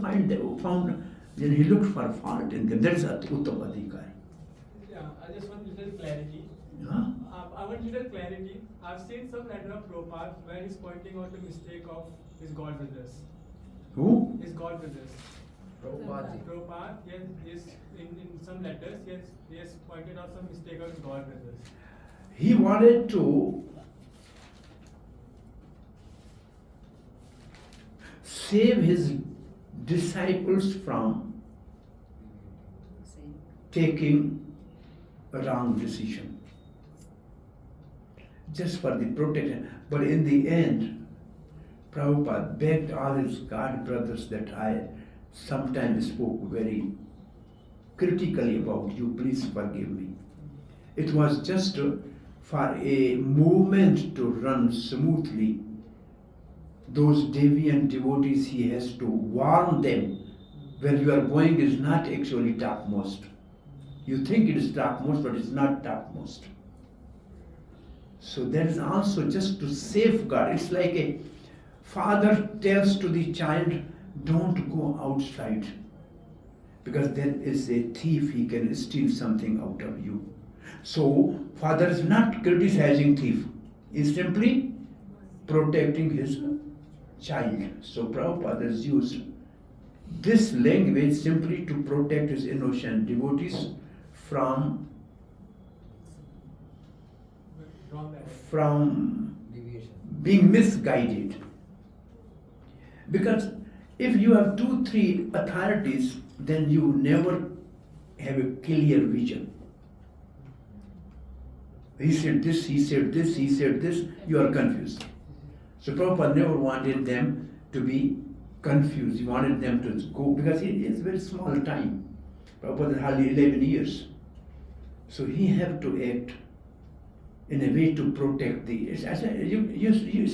found. Then he looked for fault in them. That is Uttam Adhikari. Yeah, I just want little clarity. Huh? I want little clarity. I've seen some letter of Prabhupada where he's pointing out the mistake of his god brothers. Who? His god brothers. Prabhupada. Prabhupada, yes, in some letters, he has pointed out some mistake of his god brothers. He wanted to save his disciples from taking a wrong decision. Just for the protection. But in the end, Prabhupada begged all his God brothers that I sometimes spoke very critically about you, please forgive me. It was just for a movement to run smoothly. Those deviant devotees, he has to warn them where you are going is not actually topmost. You think it is topmost, but it's not topmost. So that is also just to safeguard. It's like a father tells to the child, don't go outside because there is a thief, he can steal something out of you. So father is not criticizing thief, he's simply protecting his child. So Prabhupada has used this language simply to protect his innocent devotees from Deviation. being misguided. Because if you have 2-3 authorities, then you never have a clear vision. He said this, he said this, he said this, you are confused. So Prabhupada never wanted them to be confused. He wanted them to go, because he is very small time. Prabhupada had hardly 11 years. So he had to act in a way to protect the. It's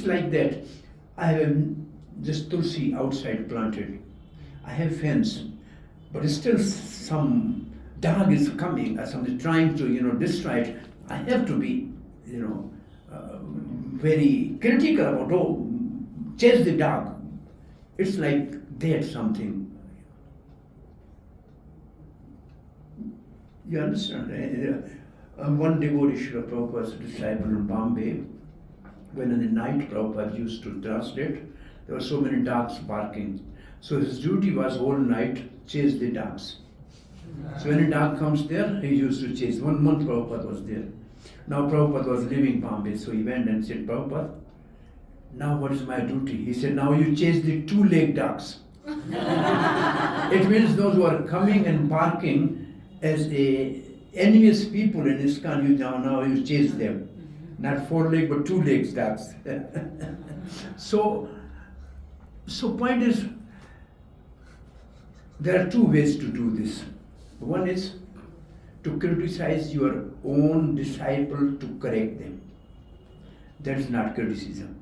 like that. I have just tulsi outside planted. I have fence, but still some dog is coming or something trying to destroy it. I have to be very critical about chase the dog. It's like that something. You understand? One devotee, Srila Prabhupada's disciple in Bombay, when in the night Prabhupada used to translate, there were so many dogs barking. So his duty was all night chase the dogs. So when a dog comes there, he used to chase. 1 month Prabhupada was there. Now Prabhupada was leaving Bombay, so he went and said, Prabhupada, now what is my duty? He said, now you chase the 2-legged dogs. It means those who are coming and barking as envious people in ISKCON, you now you chase them. Not 4-legged, but 2-legged dogs. So point is, there are 2 ways to do this. One is to criticize your own disciple to correct them. That is not criticism.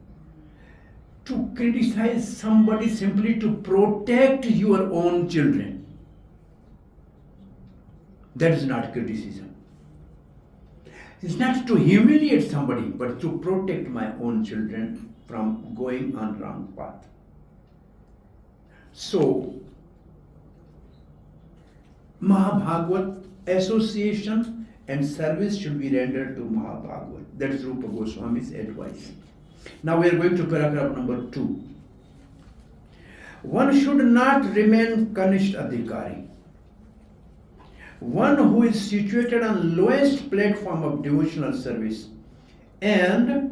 To criticize somebody simply to protect your own children. That is not criticism. It's not to humiliate somebody, but to protect my own children from going on wrong path. So, Mahabhagavat association and service should be rendered to Mahabhagavat. That is Rupa Goswami's advice. Now we are going to paragraph number 2. One should not remain Kanishta Adhikari. One who is situated on lowest platform of devotional service and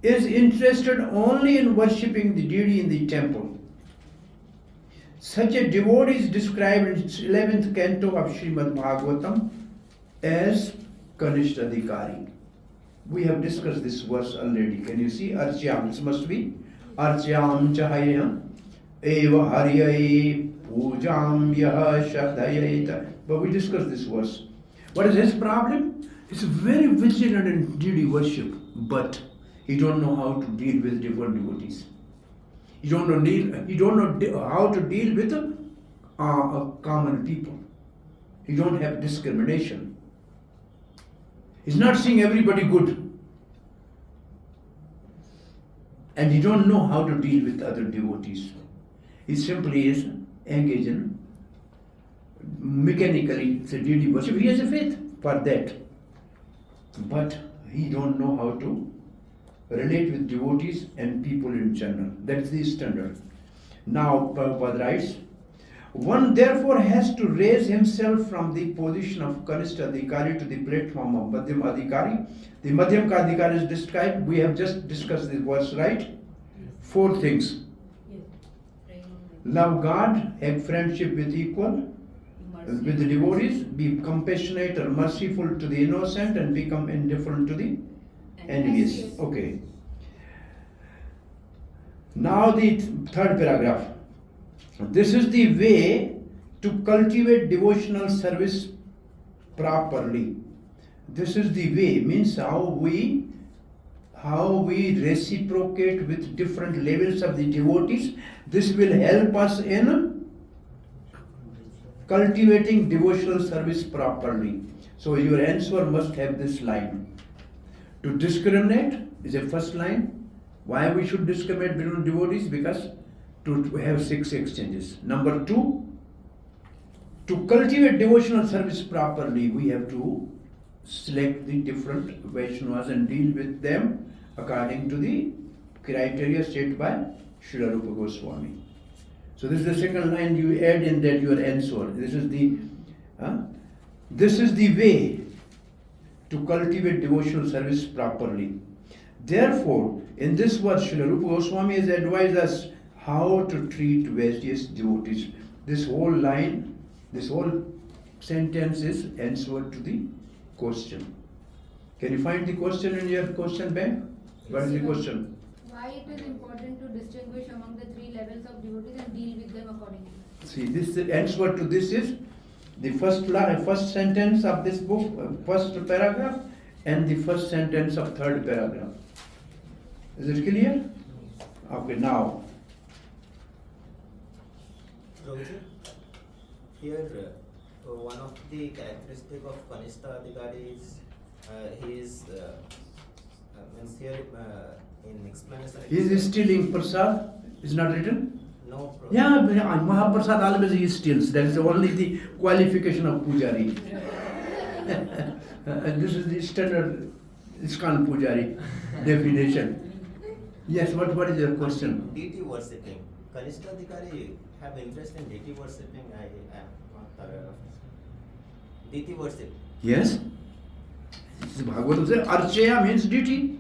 is interested only in worshipping the deity in the temple. Such a devotee is described in 11th canto of Srimad Bhagavatam as Kanishta Adhikari. We have discussed this verse already. Can you see? Archyam, this must be Archyam Chahayam Eva Haryai Pujam Yaha Shabdayayita. But we discussed this verse. What is his problem? He's very vigilant in deity worship, but he don't know how to deal with different devotees. He don't know how to deal with common people. He don't have discrimination. He's not seeing everybody good. And he don't know how to deal with other devotees. He simply is engaged in mechanically deity worship. He has a faith for that. But he don't know how to relate with devotees and people in general. That's the standard. Now, Prabhupada writes, one therefore has to raise himself from the position of Kanishta Adhikari to the platform of Madhyam Adhikari. The Madhyam Ka Adhikari is described. We have just discussed this verse, right? 4 things. Love God, have friendship with equal, with the devotees, be compassionate or merciful to the innocent, and become indifferent to the envious. Okay. Now the 3rd paragraph. This is the way to cultivate devotional service properly. This is the way, means how we reciprocate with different levels of the devotees. This will help us in cultivating devotional service properly. So your answer must have this line. To discriminate is a first line. Why we should discriminate between devotees? Because to have 6 exchanges. Number 2, to cultivate devotional service properly, we have to select the different Vaishnavas and deal with them according to the criteria set by Srila Rupa Goswami. So this is the second line, you add in that your answer. This is the way to cultivate devotional service properly. Therefore, in this verse, Srila Rupa Goswami has advised us how to treat various devotees. This whole line, this whole sentence is answer to the question. Can you find the question in your question bank? What is the question? Why it is important to distinguish among the 3 levels of devotees and deal with them accordingly? See, this answer to this is the first sentence of this book, first paragraph, and the first sentence of 3rd paragraph. Is it clear? Okay, now. Prabhuji, here one of the characteristic of Kanishta Adhikari is he is means here in explanation. He is stealing prasad. Is not written? No. Yeah, Mahaprasad always he steals. That is only the qualification of Pujari. And this is the standard ISKCON Pujari definition. Yes, what is your question? Deity worshipping. Kanishta Adhikari have interest in deity worshipping. I am not aware of deity worship. Yes. Bhagavatam says Archeya means deity.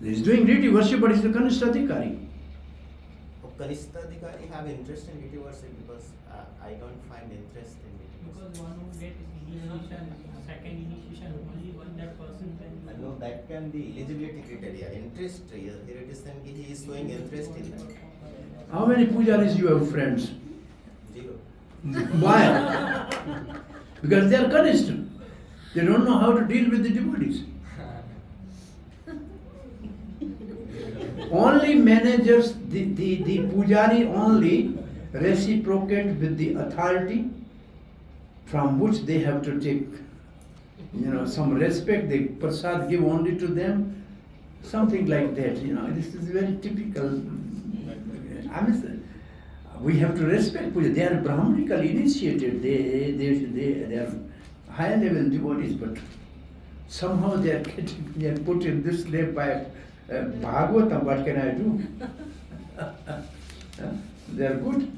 He is doing deity worship, but he is the Kanishta Adhikari. Kanishta Adhikari have interest in deity worship because I don't find interest in deity worship. Because one who gets initiation, second initiation, only one that person can. No, that can be eligibility criteria. Interest, here it is saying he is showing interest in that. How many pujaris you have friends? 0. Why? Because they are Kanishta. They don't know how to deal with the devotees. Only managers, the pujari only reciprocate with the authority from which they have to take, some respect. They prasad give only to them, something like that. This is very typical. We have to respect puja. They are Brahmanically initiated. They are high level devotees, but somehow they are put in this level by Bhagavatam. What can I do? They are good.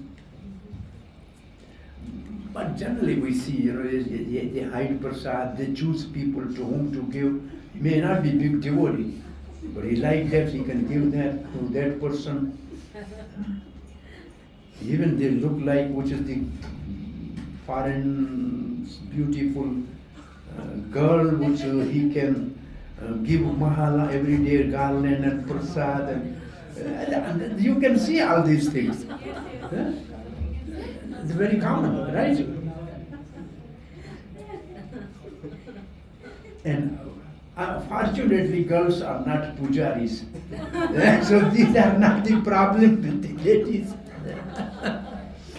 But generally we see, they hide prasad, they choose people to whom to give. May not be big devotee, but he like that, he can give that to that person. Even they look like, which is the foreign beautiful girl, which he can give mahala every day, garland and prasad. And you can see all these things. It's very common, right? And fortunately, girls are not pujaris. So these are not the problem with the ladies.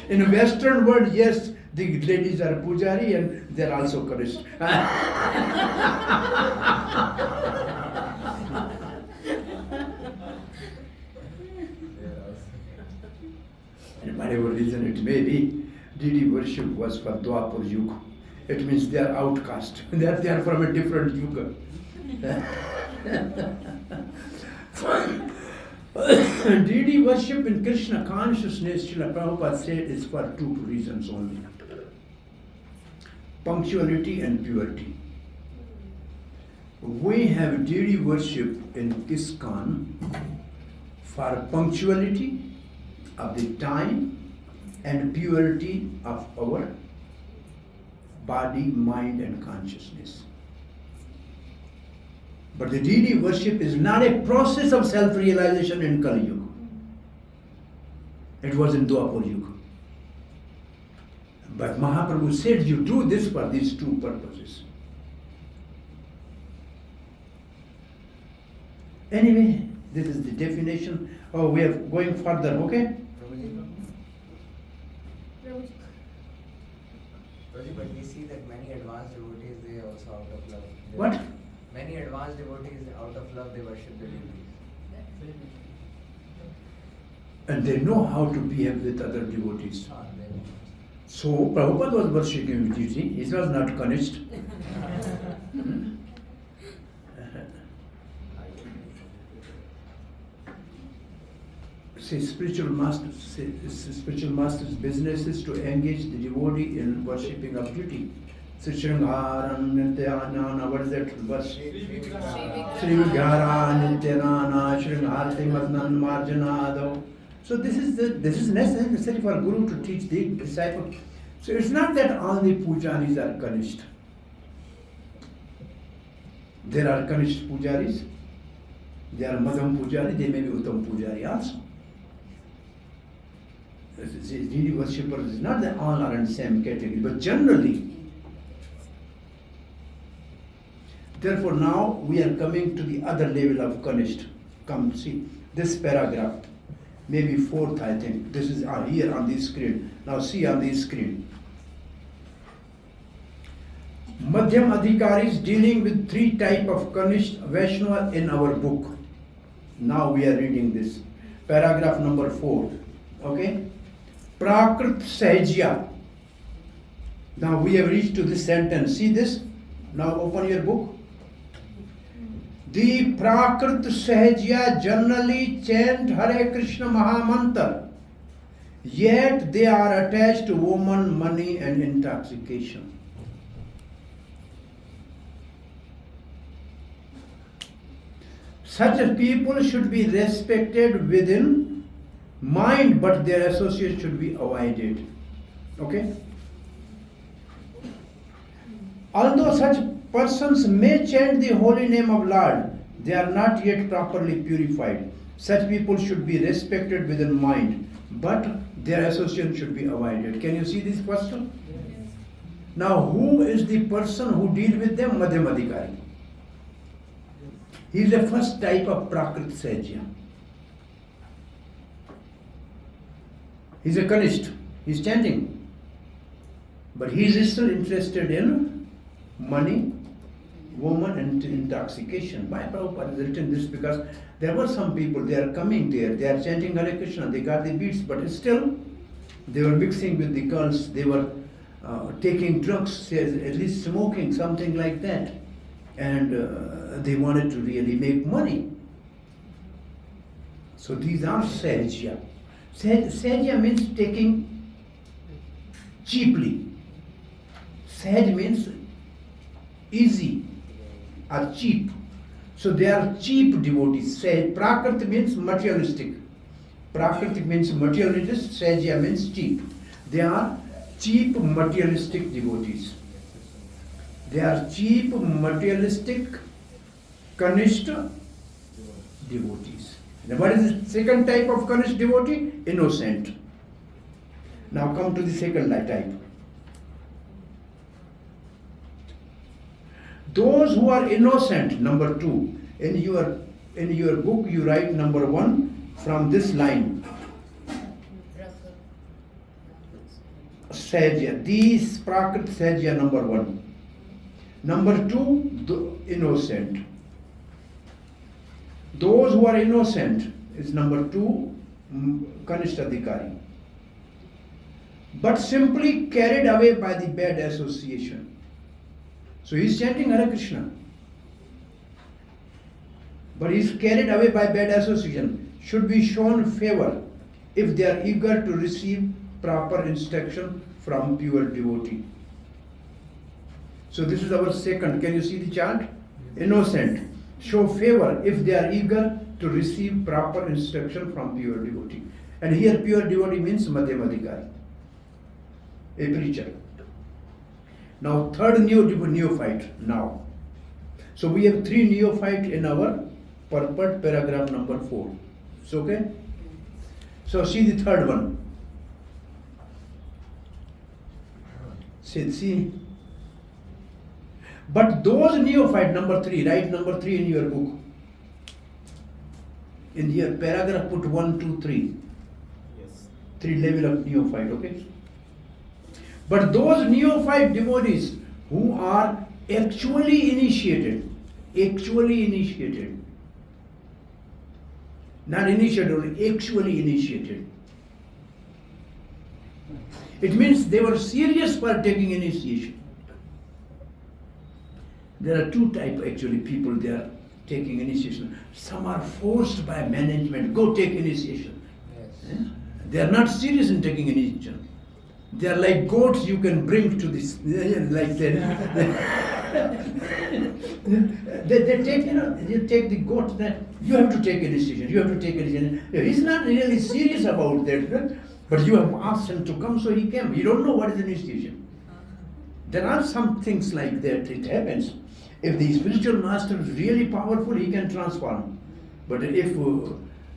In the Western world, yes, the ladies are pujari and they are also Kanishta. And whatever reason it may be, deity worship was for Dwapar Yuga. It means they are outcast. They are from a different Yuga. Deity worship in Krishna consciousness, Srila Prabhupada said, is for two reasons only: punctuality and purity. We have deity worship in ISKCON for punctuality of the time and purity of our body, mind, and consciousness. But the deity worship is not a process of self-realization in Kali Yuga. It was in Dwapar Yuga. But Mahaprabhu said you do this for these two purposes. Anyway, this is the definition. Oh, we are going further, okay? But we see that many advanced devotees, they also out of love. What? Many advanced devotees, out of love, they worship the deities. And they know how to behave with other devotees. They- So Prabhupada was worshipping deity. He was not punished. See, spiritual master's business is to engage the devotee in worshipping of deity. So Shringharan Nityanana, what is that verse? Sri Vigyara Nityanana, Shringharti Madnan Marjanado. So this is necessary for Guru to teach the disciple. So it's not that all the pujaris are Kanishta. There are Kanishta pujaris, there are Madham pujari, they may be Uttam pujari also. Deity worshippers is not that all are in the same category, but generally. Therefore now we are coming to the other level of Kanishta. Come see this paragraph, maybe fourth I think. This is here on the screen. Now see on the screen. Madhyam Adhikaris dealing with three type of Kanishta Vaishnava in our book. Now we are reading this. Paragraph number 4. Okay? Prakrit Sahajya. Now we have reached to this sentence. See this? Now open your book. The Prakrit Sahajya generally chant Hare Krishna Mahamantra, yet they are attached to woman, money and intoxication. Such people should be respected within mind, but their associates should be avoided. Okay? Although such persons may chant the holy name of Lord, they are not yet properly purified. Such people should be respected within mind, but their association should be avoided. Can you see this question? Yes. Now, who is the person who deal with them? Madhyam Adhikari. He is the first type of Prakrit Sahajya. He is a Kanishta. He is chanting. But he is still interested in money, woman and intoxication. Why Prabhupada has written this? Because there were some people, they are coming there, they are chanting Hare Krishna, they got the beats, but still they were mixing with the girls, they were taking drugs, at least smoking, something like that. And they wanted to really make money. So these are Sahajya. Sahajya means taking cheaply. Sahaj means easy or cheap. So they are cheap devotees. Prakriti means materialistic. Prakriti means materialist, Sahajya means cheap. They are cheap materialistic devotees. They are cheap materialistic Kanishta devotees. Now what is the second type of Kanishta devotee? Innocent. Now come to the second type. Those who are innocent, number 2. In your book you write number 1 from this line. Sahajya. These Prakrit Sahajya number 1. Number 2, the innocent. Those who are innocent is number 2, Kanishta Adhikari. But simply carried away by the bad association. So he is chanting Hare Krishna. but is carried away by bad association, should be shown favor if they are eager to receive proper instruction from pure devotee. So this is our second. Can you see the chart? Innocent. Show favor if they are eager to receive proper instruction from pure devotee. And here pure devotee means Madhyamadikari, a preacher. Now third neophyte now. So we have 3 neophyte in our purport, paragraph number 4. It's okay? So see the third one. See. But those neophyte, number 3, write number 3 in your book. In here, paragraph put 1, 2, 3. Yes. 3 level of neophyte, okay? But those neophyte devotees who are actually initiated, not initiated only, actually initiated. It means they were serious for taking initiation. There are 2 types actually people they are taking initiation. Some are forced by management, go take initiation. Yes. They are not serious in taking initiation. They are like goats you can bring to this, like that. They take, you take the goat, then you have to take initiation, He's not really serious about that, but you have asked him to come, so he came. You don't know what is initiation. There are some things like that, it happens. If the spiritual master is really powerful, he can transform. But if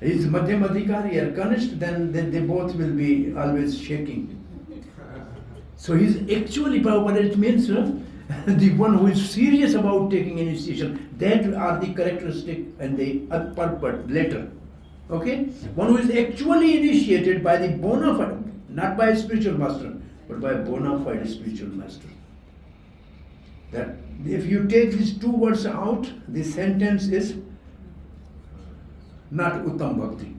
his Madhyamadikari are Kanishta, then they both will be always shaking. So he's actually powerful. It means the one who is serious about taking initiation, that are the characteristic and the purport later. Okay? One who is actually initiated by the bona fide, not by a spiritual master, but by a bona fide spiritual master. That if you take these 2 words out, the sentence is not Uttam Bhakti.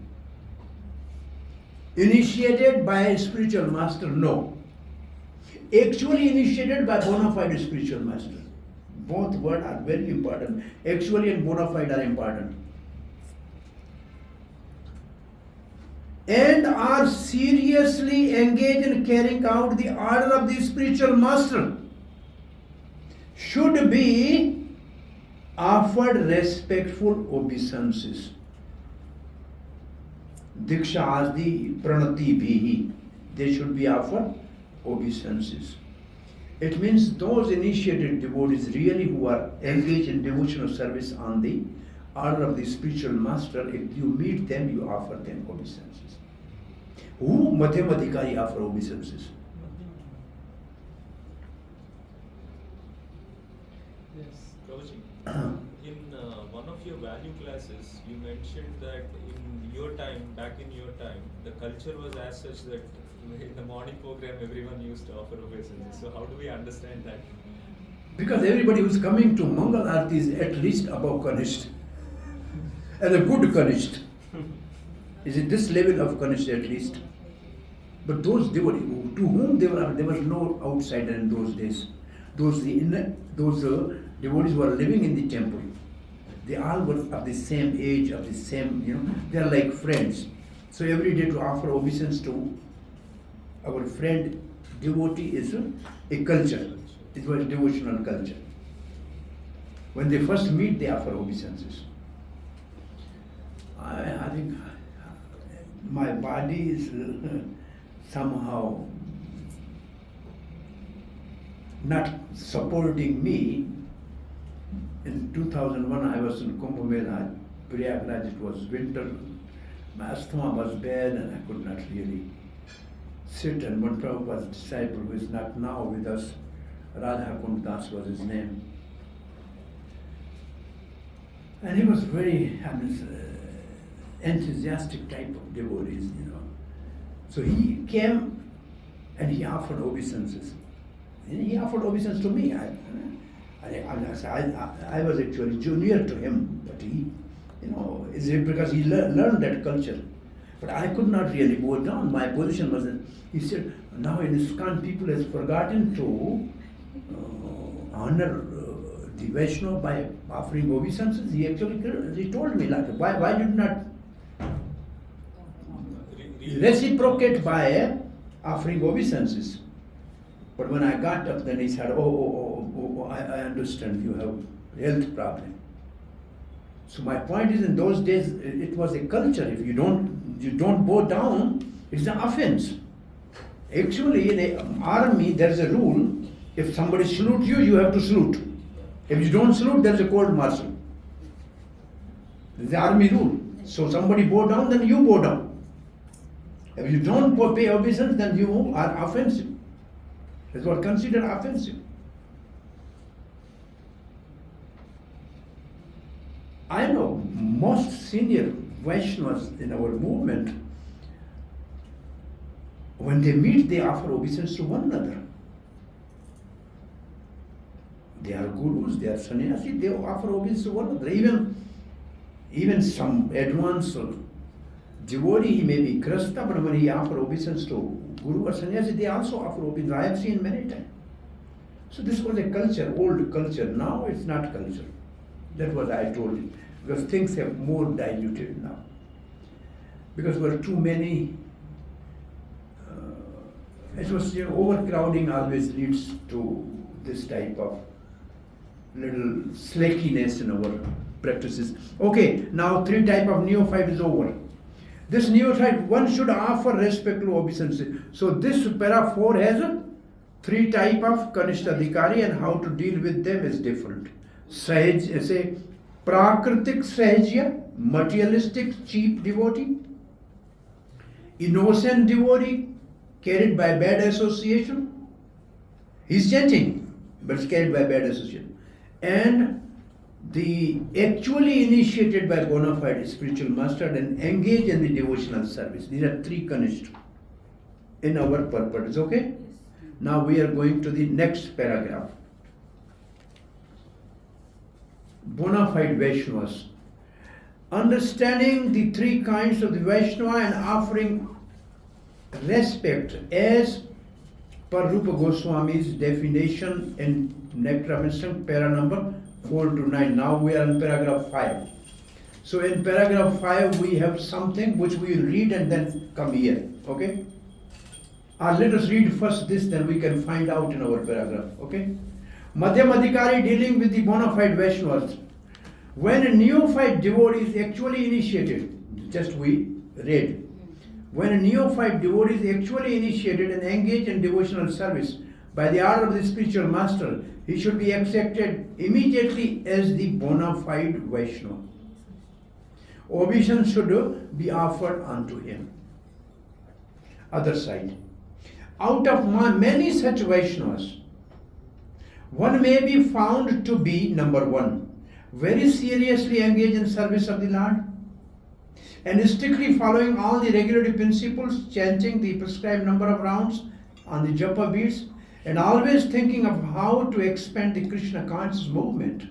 Initiated by a spiritual master, no. Actually initiated by bona fide spiritual master. Both words are very important. Actually and bona fide are important. And are seriously engaged in carrying out the order of the spiritual master, should be offered respectful obeisances. Diksha Adi Pranati Bhihi. They should be offered obeisances. It means those initiated devotees really who are engaged in devotional service on the order of the spiritual master, if you meet them, you offer them obeisances. Who Madhyamadikari offer obeisances? Prabhuji, in one of your value classes, you mentioned that in your time, back in your time, the culture was as such that in the morning program everyone used to offer obeisances. So how do we understand that? Because everybody who's coming to Mangal Aarti is at least above Kanishta. And a good Kanishta. Is it this level of Kanishta at least? But those devotees to whom there was no outsider in those days. Those devotees were living in the temple. They all were of the same age, of the same, they are like friends. So every day to offer obeisance to our friend devotee is a culture. It was devotional culture. When they first meet, they offer obeisances. I think my body is somehow not supporting me. In 2001, I was in Kumbh Mela, Prayagraj. It was winter. My asthma was bad and I could not really sit. And one Prabhupada's disciple who is not now with us, Radha Kund Das was his name. And he was very enthusiastic type of devotees, So he came and he offered obeisances. And he offered obeisance to me. I was actually junior to him, but he, is it because he learned that culture. But I could not really go down. My position was that he said, now in ISKCON people has forgotten to honor the Vaishnava by offering obeisances, he actually he told me like, why did not reciprocate by offering obeisances? But when I got up, then he said, I understand you have health problem. So my point is, in those days, it was a culture. If you don't bow down, it's an offense. Actually, in an army, there's a rule. If somebody salutes you, you have to salute. If you don't salute, there's a court martial. It's the army rule. So somebody bow down, then you bow down. If you don't pay obeisance, then you are offensive. That's what considered offensive. I know most senior Vaishnavas in our movement, when they meet, they offer obeisance to one another. They are gurus, they are sannyasi, they offer obeisance to one another. Even some advanced devotee, he may be Krishna, but when he offers obeisance to guru or sannyasi, they also offer obeisance. I have seen many times. So this was a culture, old culture. Now it's not culture. That was I told you. Because things have more diluted now. Because there were too many. It was overcrowding always leads to this type of little slackiness in our practices. Okay, now 3 type of neophyte is over. This neophyte, one should offer respect to obeisance. So this para 4 has 3 type of Kanishtadhikari, and how to deal with them is different. Sahaj, say, Prakritik Sahajya, materialistic cheap devotee, innocent devotee, carried by bad association. He's chanting, but it's carried by bad association. And the actually initiated by bona fide spiritual master and engaged in the devotional service. These are 3 Kanishta in our purpose, okay? Now we are going to the next paragraph. Bona fide Vaishnavas. Understanding the 3 kinds of the Vaishnava and offering respect as per Rupa Goswami's definition in Nectar of Instinct, para number 4 to 9. Now we are in paragraph 5. So in paragraph 5 we have something which we will read and then come here. Okay? Let us read first this, then we can find out in our paragraph. Okay? Madhyam Adhikari dealing with the bona fide Vaishnavas. When a neophyte devotee is actually initiated, just we read. When a neophyte devotee is actually initiated and engaged in devotional service by the order of the spiritual master, he should be accepted immediately as the bona fide Vaishnava. Obeisance should be offered unto him. Other side. Out of many such Vaishnavas, one may be found to be, number 1, very seriously engaged in service of the Lord, and strictly following all the regulatory principles, chanting the prescribed number of rounds on the japa beads, and always thinking of how to expand the Krishna conscious movement,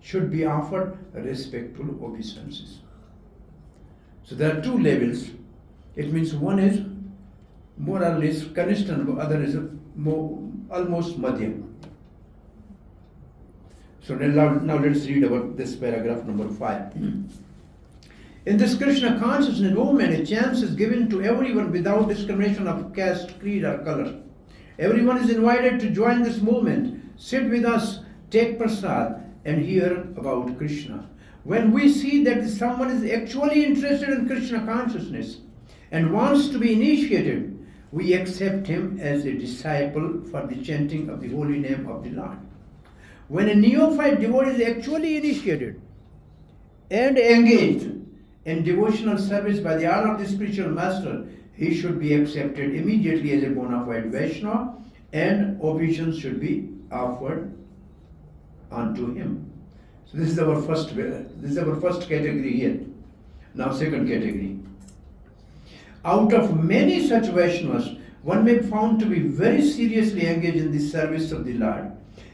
should be offered respectful obeisances. So there are 2 levels. It means one is more or less Kanishta, and the other is almost Madhyam. So now let's read about this paragraph number 5. In this Krishna consciousness movement, a chance is given to everyone without discrimination of caste, creed, or color. Everyone is invited to join this movement, sit with us, take prasad, and hear about Krishna. When we see that someone is actually interested in Krishna consciousness and wants to be initiated, we accept him as a disciple for the chanting of the holy name of the Lord. When a neophyte devotee is actually initiated and engaged in devotional service by the order of the spiritual master, he should be accepted immediately as a bona fide Vaishnava, and obeisance should be offered unto him. So this is our first category here. Now second category. Out of many such Vaishnavas, one may be found to be very seriously engaged in the service of the Lord,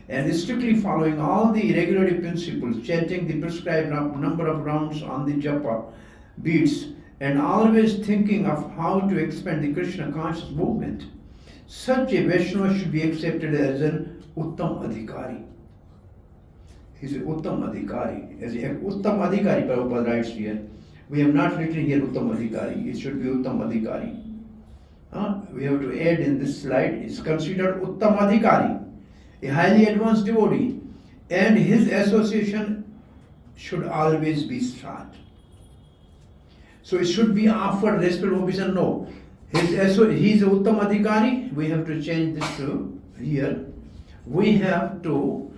and strictly following all the regulatory principles, chanting the prescribed number of rounds on the japa beads, and always thinking of how to expand the Krishna conscious movement. Such a Vaishnava should be accepted as an Uttam Adhikari. He's an Uttam Adhikari. As a Uttam Adhikari, Prabhupada writes here. We have not written here Uttam Adhikari. It should be Uttam Adhikari. We have to add in this slide. It's considered Uttam Adhikari, a highly advanced devotee, and his association should always be sought. So it should be offered respect, obedience. No, he is a Uttam Adhikari. We have to change this to here. We have to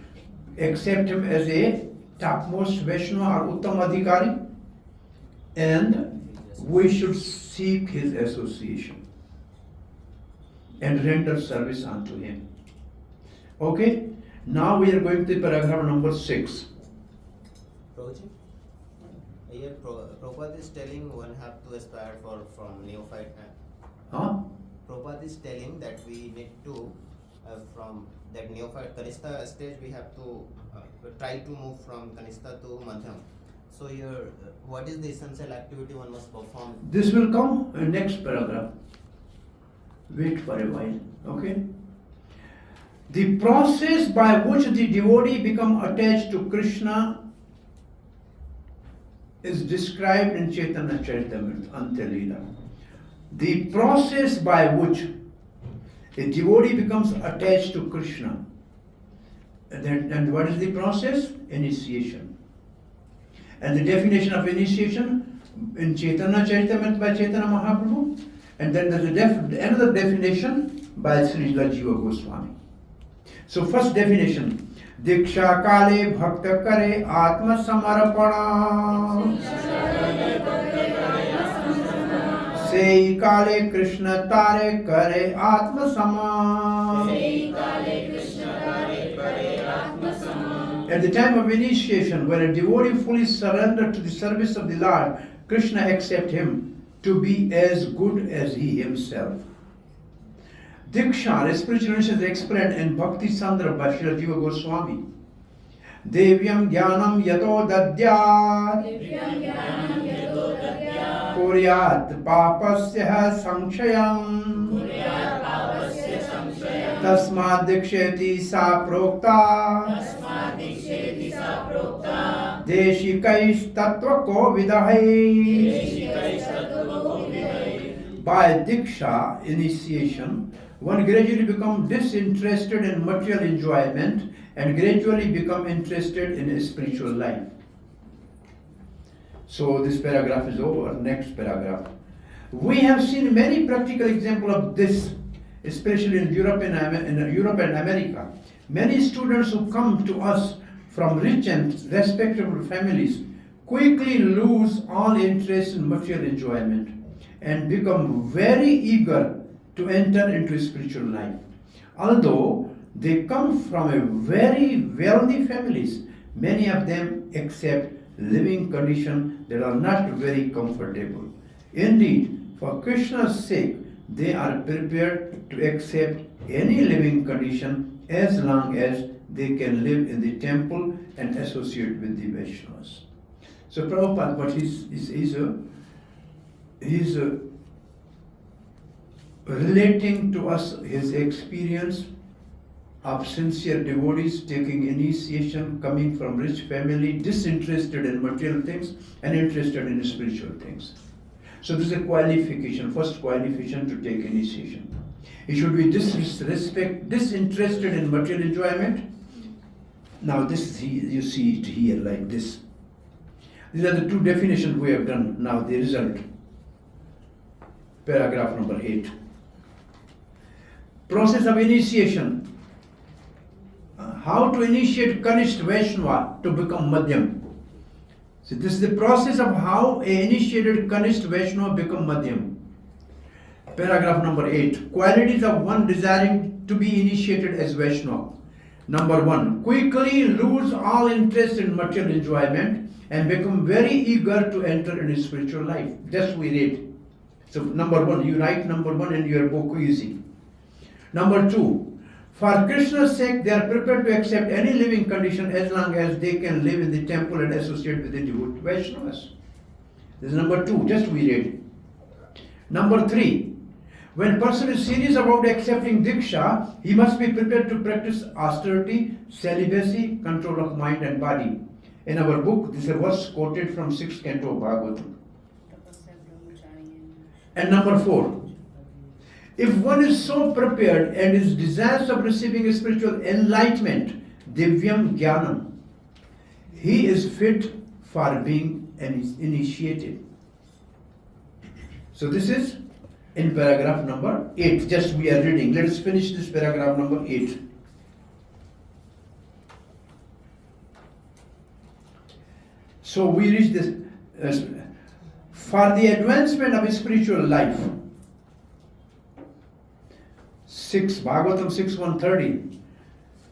accept him as a topmost Vaishnava or Uttam Adhikari, and we should seek his association and render service unto him. Okay? Now we are going to paragraph number 6. Prabhuji, here Prabhupada is telling one have to aspire from neophyte. Prabhupada is telling that we need to from that neophyte Kanishta stage we have to try to move from Kanishta to Madhyam. So here, what is the essential activity one must perform? This will come in next paragraph. Wait for a while, okay? The process by which the devotee become attached to Krishna is described in Chaitanya Charitamrita, Antyalila. The process by which a devotee becomes attached to Krishna. And what is the process? Initiation. And the definition of initiation in Chaitanya Charitamrita by Chaitanya Mahaprabhu. And then there's another definition by Srila Jiva Goswami. So first definition, Diksha Kale Bhakta Kare Atma Samarapana. Sei Kale Krishna Tare Kare Atma Sama. At the time of initiation, when a devotee fully surrendered to the service of the Lord, Krishna accepts him to be as good as he himself. Diksha, spiritual is explained in Bhakti Sandra by Srila Jiva Goswami. Devyam Jnanam Yato Dadyat Kuryat Papasya Samshayam Tasmad Diksheti Sa Prokta Deshikaish Tattva Ko Vidahai. By Diksha, initiation, one gradually becomes disinterested in material enjoyment and gradually become interested in a spiritual life. So this paragraph is over. Next paragraph. We have seen many practical examples of this, especially in Europe and America. Many students who come to us from rich and respectable families quickly lose all interest in material enjoyment and become very eager to enter into spiritual life. Although they come from a very wealthy families, many of them accept living conditions that are not very comfortable. Indeed, for Krishna's sake, they are prepared to accept any living condition as long as they can live in the temple and associate with the Vaishnavas. So Prabhupada, but he's relating to us his experience of sincere devotees taking initiation, coming from rich family, disinterested in material things and interested in spiritual things. So this is a qualification, first qualification to take initiation. He should be disinterested in material enjoyment. Now this you see it here like this. These are the two definitions we have done. Now the result. Paragraph number 8. Process of initiation. How to initiate Kanishta Vaishnava to become Madhyam. So this is the process of how a initiated Kanishta Vaishnava become Madhyam. Paragraph number 8. Qualities of one desiring to be initiated as Vaishnava. Number 1. Quickly lose all interest in material enjoyment and become very eager to enter into spiritual life. Just we read. So number 1, you write number 1 in your book easy. Number 2. For Krishna's sake, they are prepared to accept any living condition as long as they can live in the temple and associate with the devout Vaishnavas. This is number 2, just we read. Number 3. When a person is serious about accepting Diksha, he must be prepared to practice austerity, celibacy, control of mind and body. In our book, this is a verse quoted from 6th canto of Bhagavatam. And number 4, if one is so prepared and is desirous of receiving spiritual enlightenment, Divyam Jnanam, he is fit for being initiated. So this is in paragraph number 8. Just we are reading. Let us finish this paragraph number 8. So we reach this. For the advancement of spiritual life, 6 Bhagavatam 6:130.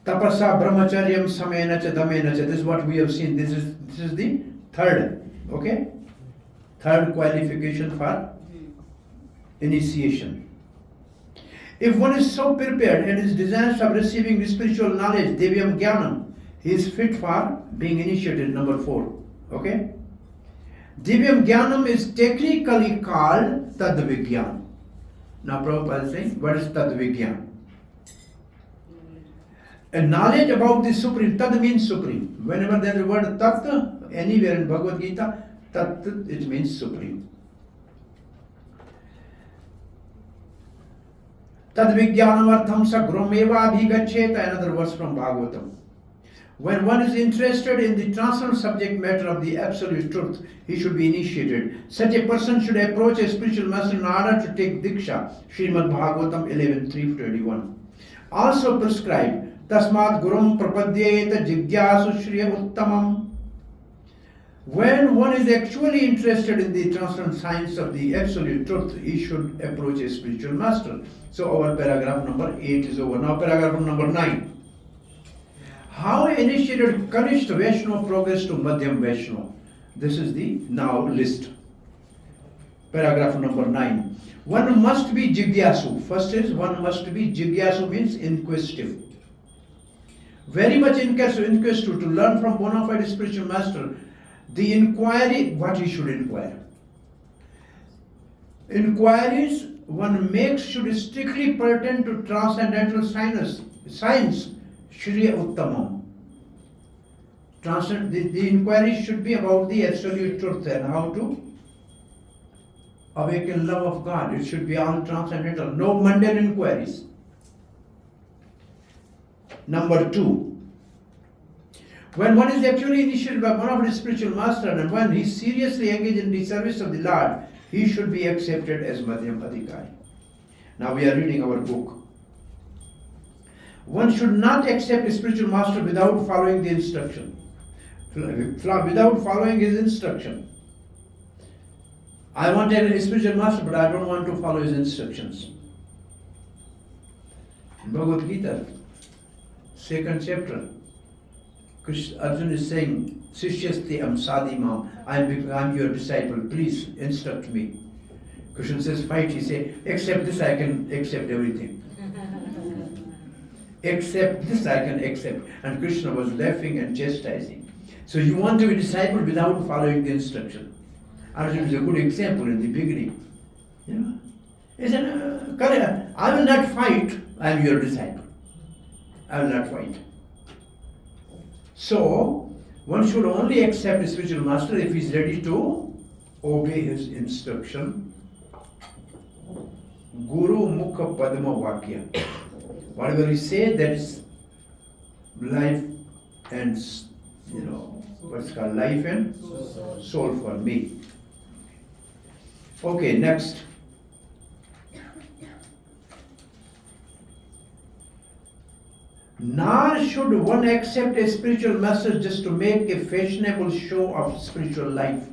Tapasa brahmacharyam samena cha damena cha. This is what we have seen. This is the third. Okay? Third qualification for initiation. If one is so prepared and is desirous of receiving spiritual knowledge, Devyam Jnanam, he is fit for being initiated, number 4. Okay? Divyam Jnanam is technically called Tadvigyan. Now Prabhupada is saying, what is Tadvigyan? A knowledge about the Supreme. Tad means Supreme. Whenever there is the word Tat, anywhere in Bhagavad Gita, Tat, it means Supreme. Tadvigyanam sagromeva abhigaccheta, another verse from Bhagavatam. When one is interested in the transcendental subject matter of the absolute truth, he should be initiated. Such a person should approach a spiritual master in order to take Diksha. Srimad Bhagavatam 11:3-21. Also prescribed, Tasmat Gurum Prapadyeta Jigyasu Shriya Uttamam. When one is actually interested in the transcendental science of the absolute truth, he should approach a spiritual master. So our paragraph number 8 is over. Now paragraph number 9. How initiated Kanishta Vaishnava progress to Madhyam Vaishnava? This is the now list. Paragraph number 9. One must be Jigyasu. First is one must be Jigyasu, means inquisitive. Very much inquisitive to learn from bona fide spiritual master. The inquiry, what he should inquire. Inquiries one makes should strictly pertain to transcendental science, Shriya Uttamam. The inquiry should be about the absolute truth and how to awaken love of God. It should be all transcendental, no mundane inquiries. Number 2. When one is actually initiated by one of his spiritual master and when he seriously engaged in the service of the Lord, he should be accepted as Madhyam Adhikari. Now we are reading our book. One should not accept a spiritual master without following the instruction. Without following his instruction. I want a spiritual master, but I don't want to follow his instructions. In Bhagavad Gita, 2nd chapter, Arjuna is saying, Sishyasti am sadimam, I am your disciple, please instruct me. Krishna says, fight, he says, accept this, I can accept everything. Accept this, I can accept. And Krishna was laughing and chastising. So you want to be a disciple without following the instruction. Arjuna is a good example in the beginning. You know, he said, I will not fight, I am your disciple. I will not fight. So, one should only accept a spiritual master if he is ready to obey his instruction. Guru Mukha Padma Vakya. Whatever he says, that is life and, what's called life and soul for me. Okay, next. Nor should one accept a spiritual master just to make a fashionable show of spiritual life.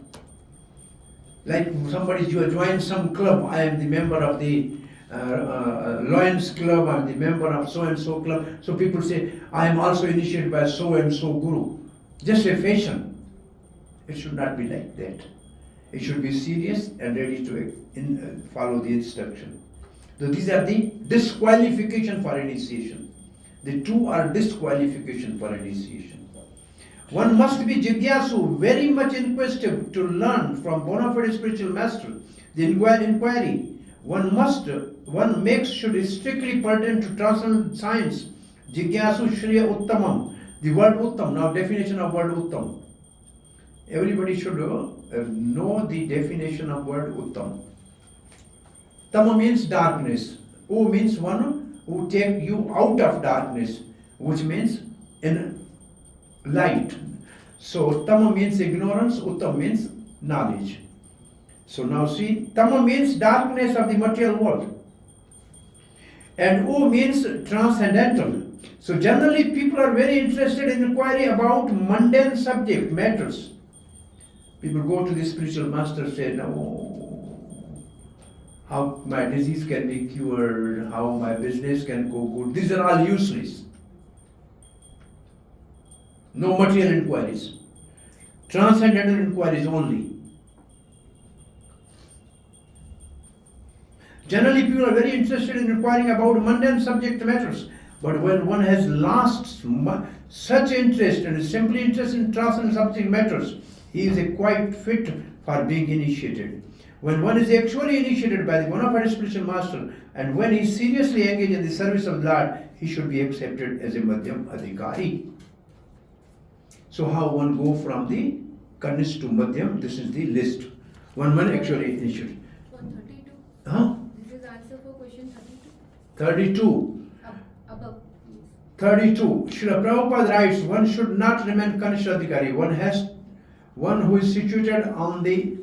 Like somebody, you join some club, I am the member of the Lions Club, I am the member of so-and-so club. So people say, I am also initiated by so-and-so guru. Just a fashion. It should not be like that. It should be serious and ready to follow the instruction. So these are the disqualification for initiation. The two are disqualification for initiation. One must be Jigyasu, very much inquisitive to learn from bona fide spiritual master. The inquiry, one makes should strictly pertain to transcendental science. Jigyasu Shriya Uttamam. The word Uttam, now definition of word Uttam. Everybody should know the definition of word Uttam. Tama means darkness. U means one who take you out of darkness, which means in light. So Tama means ignorance, Uttam means knowledge. So now see, Tama means darkness of the material world. And U means transcendental. So generally people are very interested in inquiry about mundane subject matters. People go to the spiritual master, say, no, how my disease can be cured, how my business can go good. These are all useless. No material inquiries. Transcendental inquiries only. Generally, people are very interested in inquiring about mundane subject matters. But when one has lost such interest and is simply interested in transcendental subject matters, he is quite fit for being initiated. When one is actually initiated by the bona fide spiritual master, and when he seriously engaged in the service of the Lord, he should be accepted as a Madhyam Adhikari. So how one go from the Kanishta to Madhyam? This is the list. One actually initiated. 32. Huh? This is answer for question 32. 32. Above. 32. Srila Prabhupada writes, one should not remain Kanishta Adhikari. One who is situated on the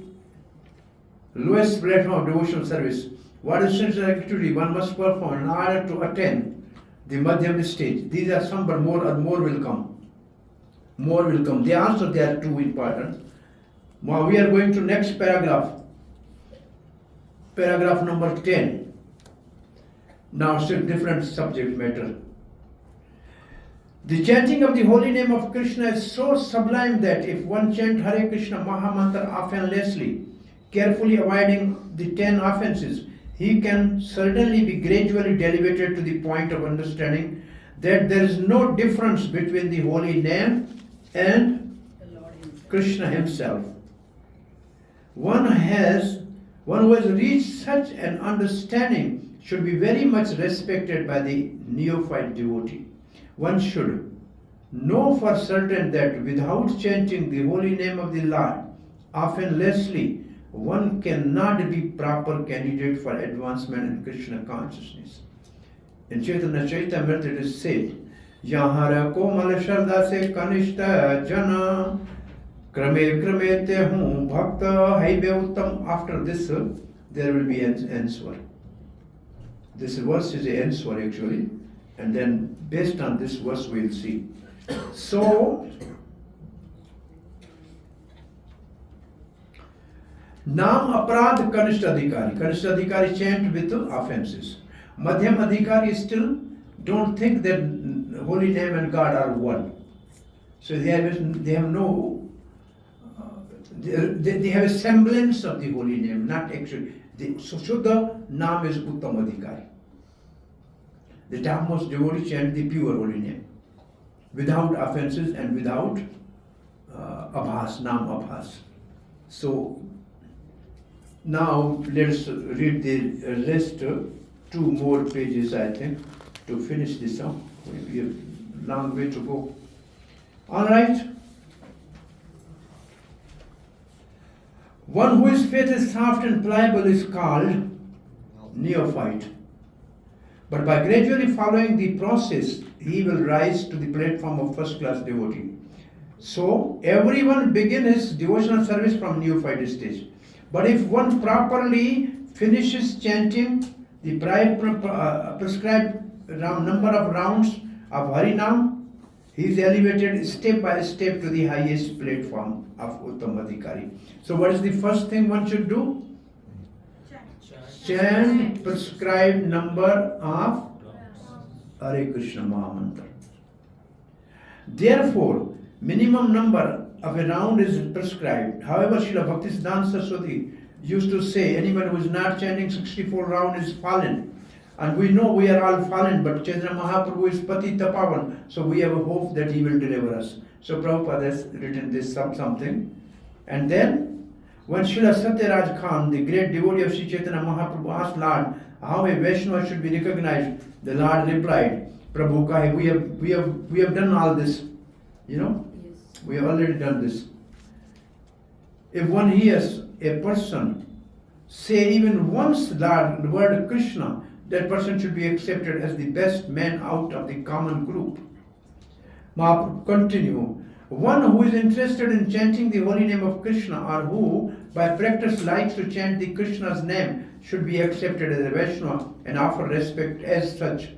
lowest platform of devotional service. What is essential activity one must perform in order to attain the Madhyam stage? These are some, but more will come. More will come. They also they are too important. Now we are going to next paragraph. Paragraph number 10. Now still different subject matter. The chanting of the holy name of Krishna is so sublime that if one chant Hare Krishna Mahamantra offenselessly, carefully avoiding the 10 offenses, he can certainly be gradually elevated to the point of understanding that there is no difference between the holy name and Krishna himself. One who has reached such an understanding should be very much respected by the neophyte devotee. One should know for certain that without chanting the holy name of the Lord offenselessly, one cannot be proper candidate for advancement in Krishna consciousness. In Chaitanya Charitamrita it is said, Yahara komal sharda se kanishta jana krame krame te hu bhakta haive uttam. After this there will be an answer. This verse is the answer actually, and then based on this verse we will see. So Nam Aparad Kanishta Adhikari. Kanishta Adhikari chant with offenses. Madhyam Adhikari still don't think that holy name and God are one. So they have no, they have a semblance of the holy name, not actually. So Shuddha Nam is Uttam Adhikari. The topmost devotee chant the pure holy name, without offenses and without abhas, Nam abhas. So now let's read the rest, 2 more pages I think, to finish this up. We have a long way to go. Alright. One whose faith is soft and pliable is called neophyte. But by gradually following the process, he will rise to the platform of first-class devotee. So everyone begins his devotional service from neophyte stage. But if one properly finishes chanting the prescribed number of rounds of Harinam, he is elevated step by step to the highest platform of Uttam Adhikari. So what is the first thing one should do? Chant prescribed number of Hare Krishna Mahamantra. Therefore, minimum number of a round is prescribed. However, Srila Bhaktisiddhanta Saraswati used to say, anyone who is not chanting 64 round is fallen. And we know we are all fallen, but Chaitanya Mahaprabhu is Patita Pavan, so we have a hope that he will deliver us. So Prabhupada has written this something. And then, When Srila Satyaraj Khan, the great devotee of Sri Chaitanya Mahaprabhu, asked Lord how a Vaishnava should be recognized, the Lord replied, Prabhu Kahe, we have done all this. You know? Yes. We have already done this. If one hears a person say even once the word Krishna, that person should be accepted as the best man out of the common group. Mahaprabhu continue. One who is interested in chanting the holy name of Krishna or who by practice likes to chant the Krishna's name should be accepted as a Vaishnava and offer respect as such,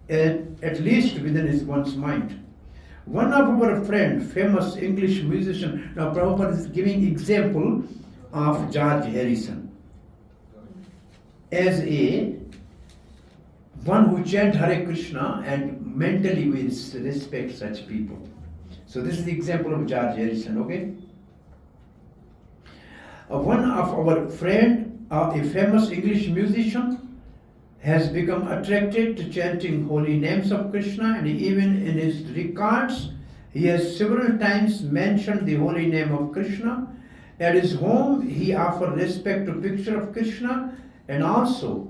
at least within one's mind. One of our friend, famous English musician, now Prabhupada is giving example of George Harrison as a one who chant Hare Krishna and mentally we respect such people. So this is the example of George Harrison, okay? One of our friend, a famous English musician, has become attracted to chanting holy names of Krishna, and even in his records, he has several times mentioned the holy name of Krishna. At his home, he offered respect to picture of Krishna, and also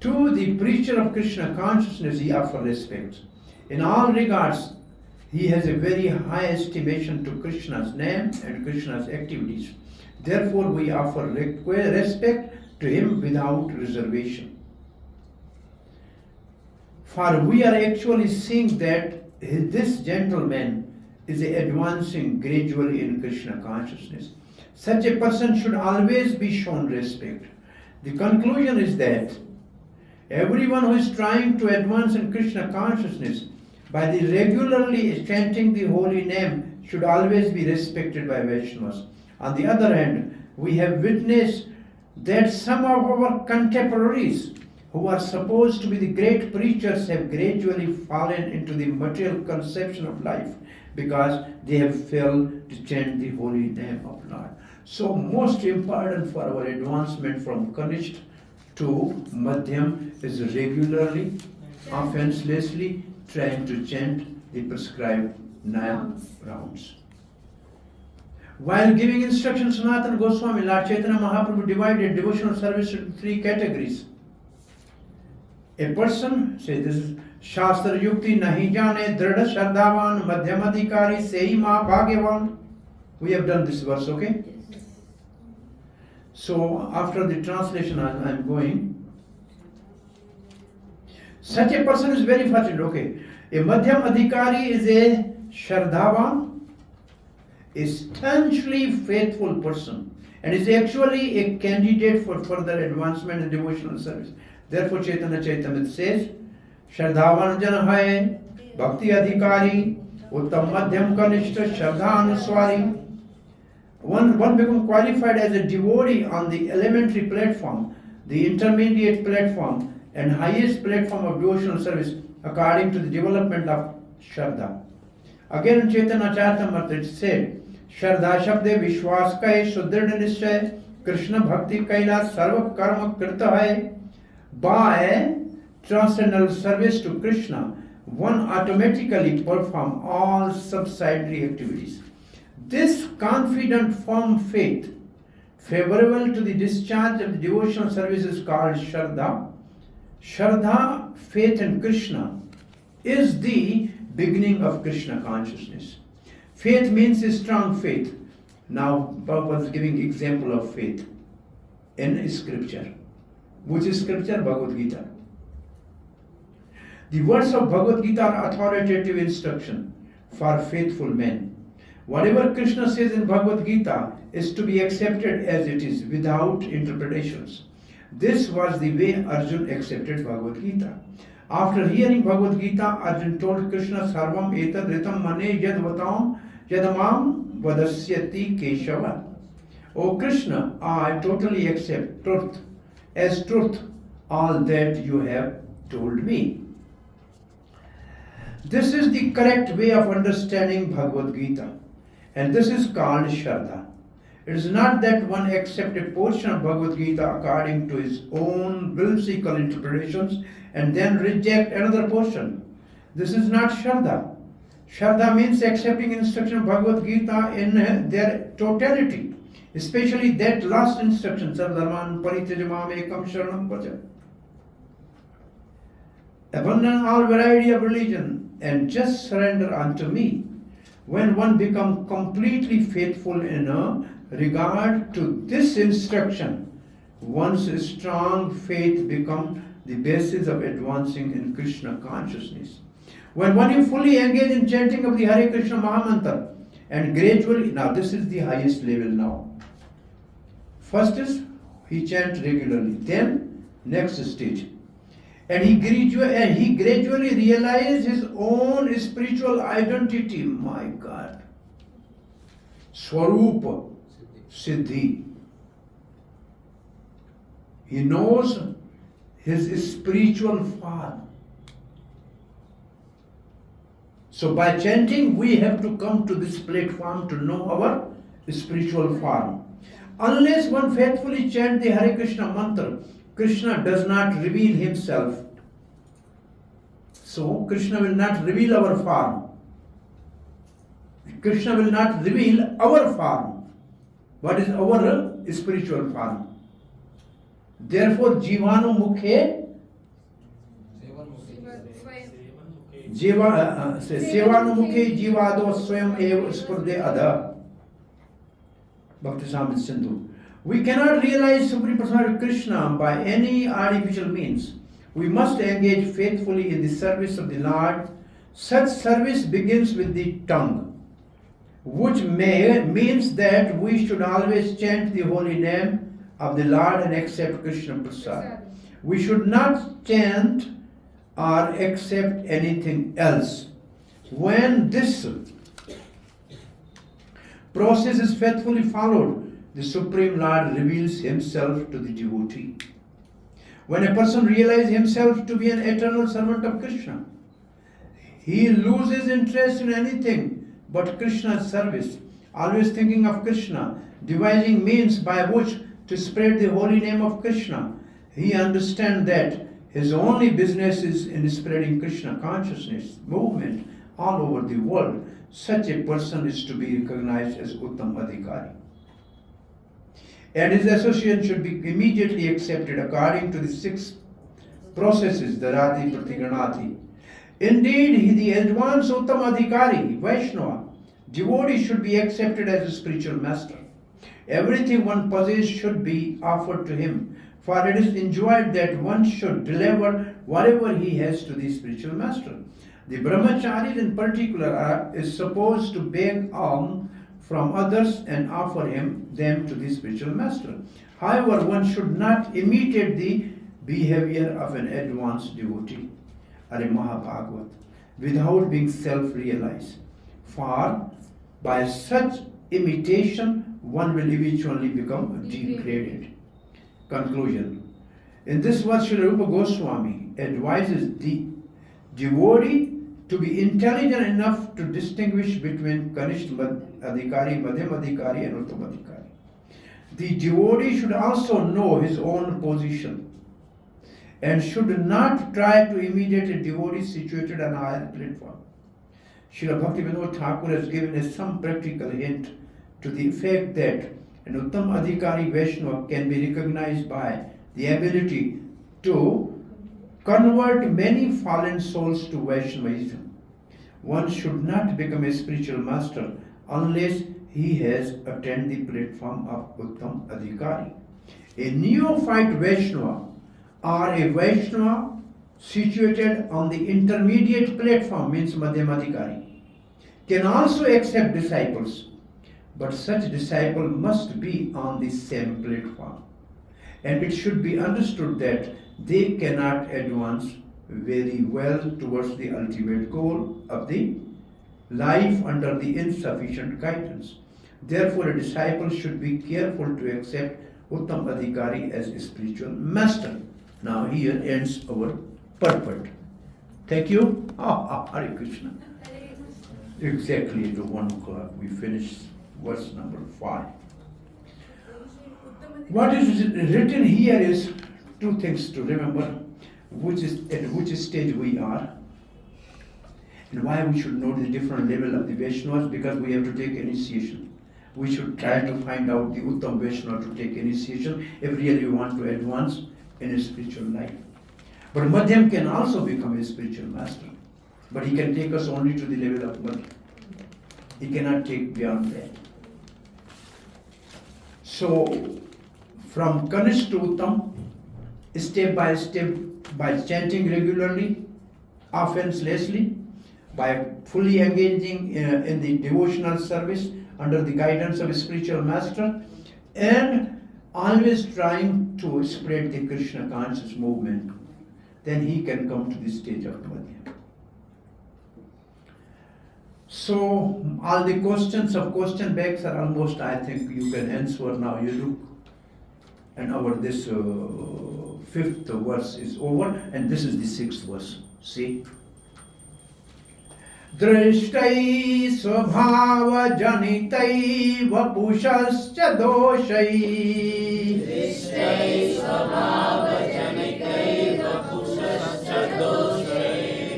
to the preacher of Krishna consciousness, he offered respect. In all regards, he has a very high estimation to Krishna's name and Krishna's activities. Therefore, we offer respect to him without reservation. For we are actually seeing that this gentleman is advancing gradually in Krishna consciousness. Such a person should always be shown respect. The conclusion is that everyone who is trying to advance in Krishna consciousness by the regularly chanting the holy name should always be respected by Vaishnavas. On the other hand, we have witnessed that some of our contemporaries who are supposed to be the great preachers have gradually fallen into the material conception of life because they have failed to chant the holy name of Lord. So most important for our advancement from Kanishta to Madhyam is regularly, offenselessly trying to chant the prescribed 9 rounds. While giving instructions, Sanatana Goswami, Lord Chaitanya Mahaprabhu divided devotional service into 3 categories. A person, say this is Shastra Yukti Nahi Jane Drada Shardhavan Madhyamadhikari Sehi Ma Bhagyavan. We have done this verse, okay? So after the translation I am going. Such a person is very fortunate, okay? A Madhyam Adhikari is a Shardhavan, a staunchly faithful person, and is actually a candidate for further advancement in devotional service. Therefore, Chaitanya Chaitamrita says, Shardhavan Jana hai, Bhakti Adhikari, Uttam Madhyam Kanishta Shardha Anuswari. One becomes qualified as a devotee on the elementary platform, the intermediate platform, and highest platform of devotional service according to the development of Shraddha. Again in Chaitanya Charitamrita it said, Shraddha Shabde Vishwas Kai Sudrida Nishay Krishna Bhakti Kaila Sarva Karma Krita Hai. By transcendental service to Krishna, one automatically performs all subsidiary activities. This confident, firm faith, favorable to the discharge of the devotional service, is called Shraddha. Shraddha, faith in Krishna, is the beginning of Krishna consciousness. Faith means a strong faith. Now, Prabhupada is giving example of faith in scripture. Which is scripture? Bhagavad Gita. The words of Bhagavad Gita are authoritative instruction for faithful men. Whatever Krishna says in Bhagavad Gita is to be accepted as it is without interpretations. This was the way Arjuna accepted Bhagavad Gita. After hearing Bhagavad Gita, Arjuna told Krishna, Sarvam etad ritam mane yadvatam yadamam vadasyati Keshava. O Krishna, I totally accept truth as truth all that you have told me. This is the correct way of understanding Bhagavad Gita, and this is called Shraddha. It is not that one accepts a portion of Bhagavad Gita according to his own whimsical interpretations and then reject another portion. This is not Shraddha. Shraddha means accepting instruction of Bhagavad Gita in their totality Especially that last instruction, Sarvadharman Parityajamam Ekam Sharanam Vaja. Abandon all variety of religion and just surrender unto me. When one becomes completely faithful in regard to this instruction, one's strong faith becomes the basis of advancing in Krishna consciousness. When one is fully engaged in chanting of the Hare Krishna Mahamantra, and gradually, now this is the highest level now. First is he chants regularly, then next stage. And he gradually realizes his own spiritual identity. My God. Swarupa, Siddhi. He knows his spiritual form. So by chanting, we have to come to this platform to know our spiritual form. Unless one faithfully chants the Hare Krishna mantra, Krishna does not reveal himself. So Krishna will not reveal our form. Krishna will not reveal our form. What is our spiritual form? Therefore, Jivanu Mukhe Sevanumukhe Jivado Swayam Eva Spurde Adha. Bhakti Samit Sindhu. We cannot realize Supreme Personality Krishna by any artificial means. We must engage faithfully in the service of the Lord. Such service begins with the tongue, which means that we should always chant the holy name of the Lord and accept Krishna Prasad. We should not chant or accept anything else. When this process is faithfully followed, the Supreme Lord reveals himself to the devotee. When a person realizes himself to be an eternal servant of Krishna, he loses interest in anything but Krishna's service, always thinking of Krishna, devising means by which to spread the holy name of Krishna. He understands that his only business is in spreading Krishna consciousness movement all over the world. Such a person is to be recognized as Uttam Adhikari. And his association should be immediately accepted according to the 6 processes, the Rati Pratiganati. Indeed, the advanced Uttam Adhikari, Vaishnava, devotee should be accepted as a spiritual master. Everything one possesses should be offered to him, for it is enjoined that one should deliver whatever he has to the spiritual master. The brahmacharis in particular is supposed to beg alms from others and offer them to the spiritual master. However, one should not imitate the behavior of an advanced devotee or a Mahabhagavat without being self-realized. For by such imitation, one will eventually become degraded. Conclusion. In this verse, Srila Rupa Goswami advises the devotee to be intelligent enough to distinguish between Kanishta Adhikari, Madhyam Adhikari and Uttam Adhikari. The devotee should also know his own position and should not try to imitate a devotee situated on a higher platform. Srila Bhaktivinoda Thakur has given us some practical hint to the effect that an Uttam Adhikari Vaishnava can be recognized by the ability to convert many fallen souls to Vaishnavism. One should not become a spiritual master unless he has attained the platform of Uttam Adhikari. A neophyte Vaishnava or a Vaishnava situated on the intermediate platform, means Madhyam Adhikari, can also accept disciples, but such disciple must be on the same platform. And it should be understood that they cannot advance very well towards the ultimate goal of the life under the insufficient guidance. Therefore, a disciple should be careful to accept Uttam Adhikari as a spiritual master. Now here ends our purport. Thank you. Hare Krishna. Exactly at 1 o'clock we finish verse number 5. What is written here is 2 things to remember, which is at which stage we are, and why we should know the different level of the Vaishnavas, because we have to take initiation. we should try to find out the Uttam Vaishnava to take initiation if really we want to advance in a spiritual life. But Madhyam can also become a spiritual master. But he can take us only to the level of Madhyam. He cannot take beyond that. So, from Kanish to Uttam, step by step, by chanting regularly, offenselessly, by fully engaging in the devotional service under the guidance of a spiritual master, and always trying to spread the Krishna conscious movement, then he can come to the stage of Madhya. So, all the questions of question banks are almost, I think, you can answer now. You look, and our this fifth verse is over, and this is the sixth verse. See? दृष्टै स्वभावजनितै वपुषश्च दोषै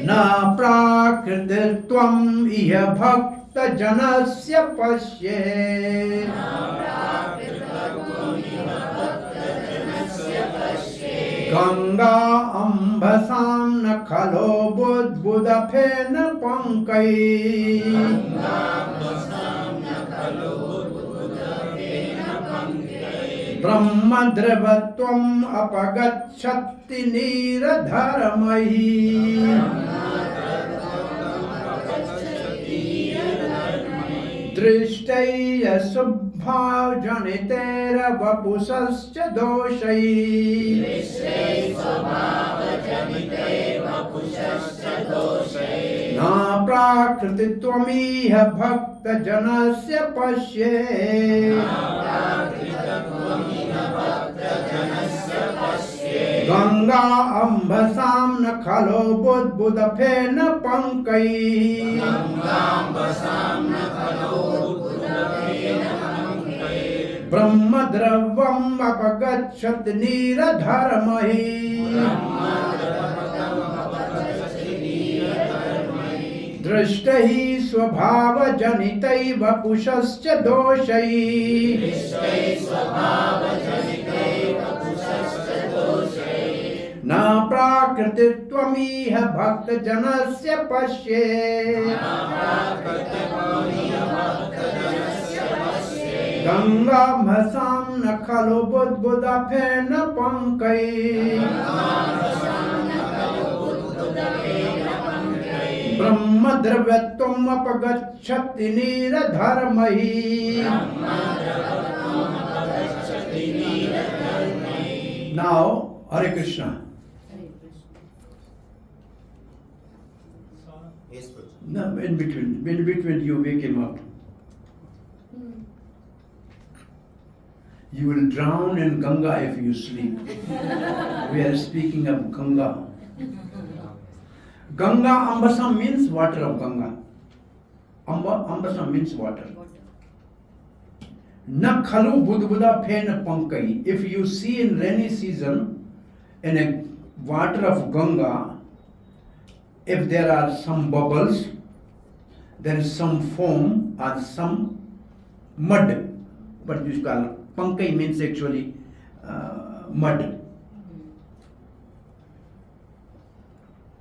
न प्राकृतित्वम् इह भक्तजनस्य पश्ये गंगा अम्बसां न खलो बुद्बुदफेन पंकै ब्रह्मद्रवत्वम् अपगच्छति नीरधर्मैः दृष्टैः स्वभावजनितैर्वपुषश्च दोषैः न प्राकृतित्वमिह भक्तजनस्य पश्ये गंगा अम्बसां न खलो बुद्बुदफेन पंकै ब्रह्मद्रव्यम् अपगच्छति नीरधर्मैः दृष्टैः स्वभावजनितैः वपुषश्च दोषैः न प्राकृतित्वमिह भक्तजनस्य पश्ये गंगाम्भसां न खलु बुद्बुदफेन पंकै ब्रह्मद्रव्यत्वम् अपगच्छति नीरधर्मैः Now, Hare Krishna. Yes, Prabhu. No, in between you wake him up. You will drown in Ganga if you sleep. We are speaking of Ganga. Ganga Ambasam means water of Ganga. Ambasam means water. Na khalu budbuda fen pankai. If you see in rainy season in a water of Ganga, if there are some bubbles, there is some foam or some mud. What you call pankai means actually mud.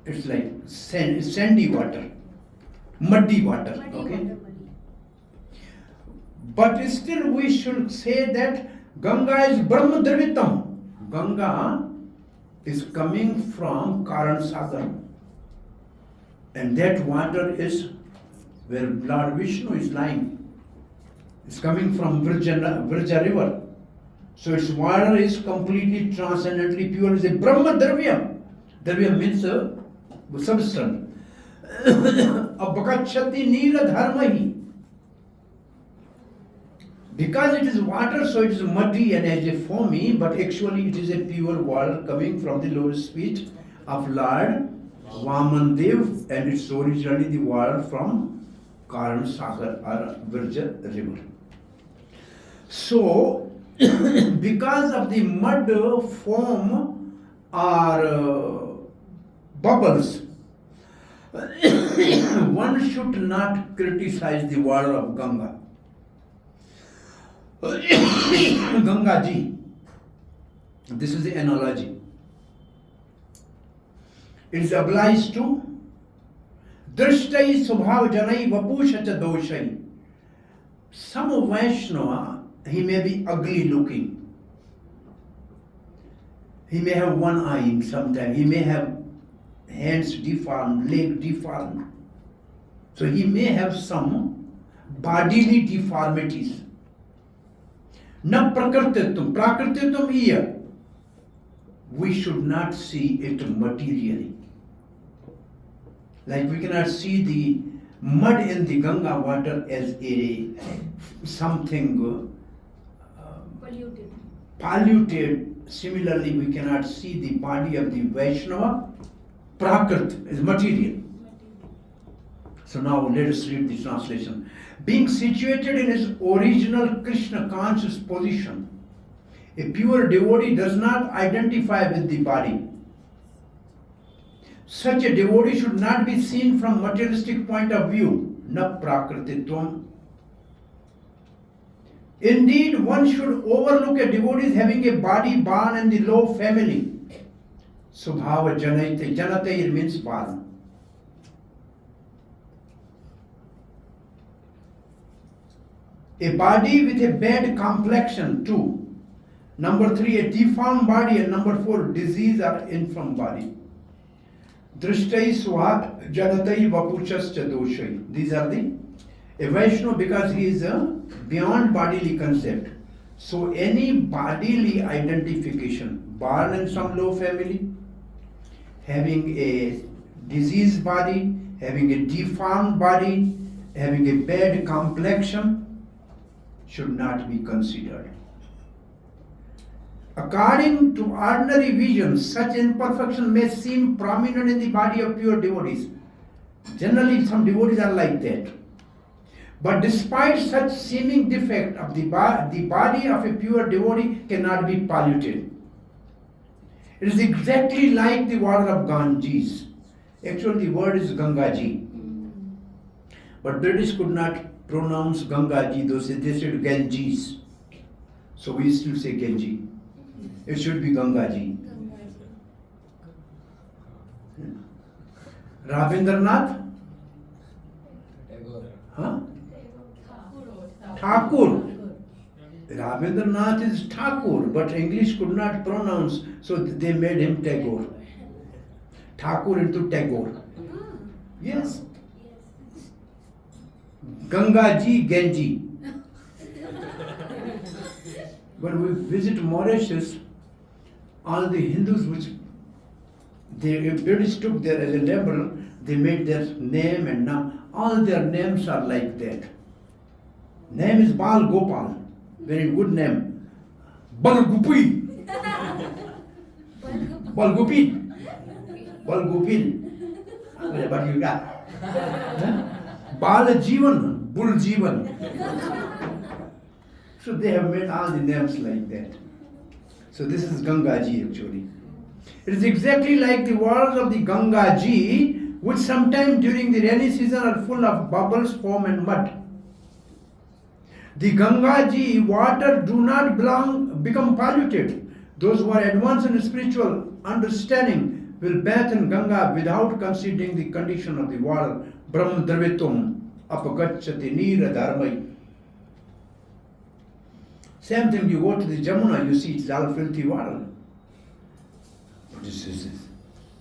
It's like sandy water, muddy water. Okay. But still we should say that Ganga is Brahma Dravitam. Ganga is coming from Karan Sagar. And that water is where Lord Vishnu is lying. It's coming from Virja river. So its water is completely transcendently pure. It's a Brahma Dravya. Dravya means a substance. Abhakachati Nira Dharmahi. Because it is water, so it is muddy and as a foamy, but actually it is a pure water coming from the lotus feet of Lord Vaman Dev, and it's originally the water from Karan Sagar or Virja river. So, because of the mud, foam or bubbles, one should not criticize the water of Ganga. Ganga Ji. This is the analogy. It is obliged to Drishtai Subhav Janai Vapushacha Doshai. Some Vaishnava, he may be ugly looking. He may have one eye sometimes. He may have hands deformed, leg deformed. So he may have some bodily deformities. Na prakrititum. Prakrititum here. We should not see it materially. Like we cannot see the mud in the Ganga water as a something polluted. Similarly, we cannot see the body of the Vaishnava. Prakrit is material. So now let us read the translation. Being situated in his original Krishna conscious position, a pure devotee does not identify with the body. Such a devotee should not be seen from materialistic point of view. Na prakrititvam. Indeed, one should overlook a devotee having a body born in the low family. Subhava janate. Janate means born. A body with a bad complexion, 2. Number 3, a deformed body, and number 4, disease or infirm body. Drishtai swat janatai vapuchascha doshai. These are the a Vaishnava, because he is beyond bodily concept. So any bodily identification, born in some low family, having a diseased body, having a deformed body, having a bad complexion, should not be considered. According to ordinary vision, such imperfection may seem prominent in the body of pure devotees. Generally, some devotees are like that. But despite such seeming defect of the body of a pure devotee cannot be polluted. It is exactly like the water of Ganges. Actually, the word is Gangaji. But British could not pronounce Gangaji, they said Ganges. So we still say Genji. It should be Gangaji. Rabindranath? Huh? Thakur. Rabindranath is Thakur, but English could not pronounce, so they made him Tagore. Thakur into Tagore. Yes. Gangaji, Genji. When we visit Mauritius, all the Hindus which the British took there as a liberal, they made their name and now all their names are like that. Name is Bal Gopal, very good name. Balgupi. Balgupi. Balgupil. What you got? Bal Jeevan, Bull Jeevan. So they have made all the names like that. So this is Gangaji actually. It is exactly like the waters of the Gangaji, which sometimes during the rainy season are full of bubbles, foam and mud. The Gangaji water do not become polluted. Those who are advanced in spiritual understanding will bathe in Ganga without considering the condition of the water. Brahm Dravitum apagachati nira dharmai. Same thing, you go to the Jamuna, you see it's all filthy water. This is it.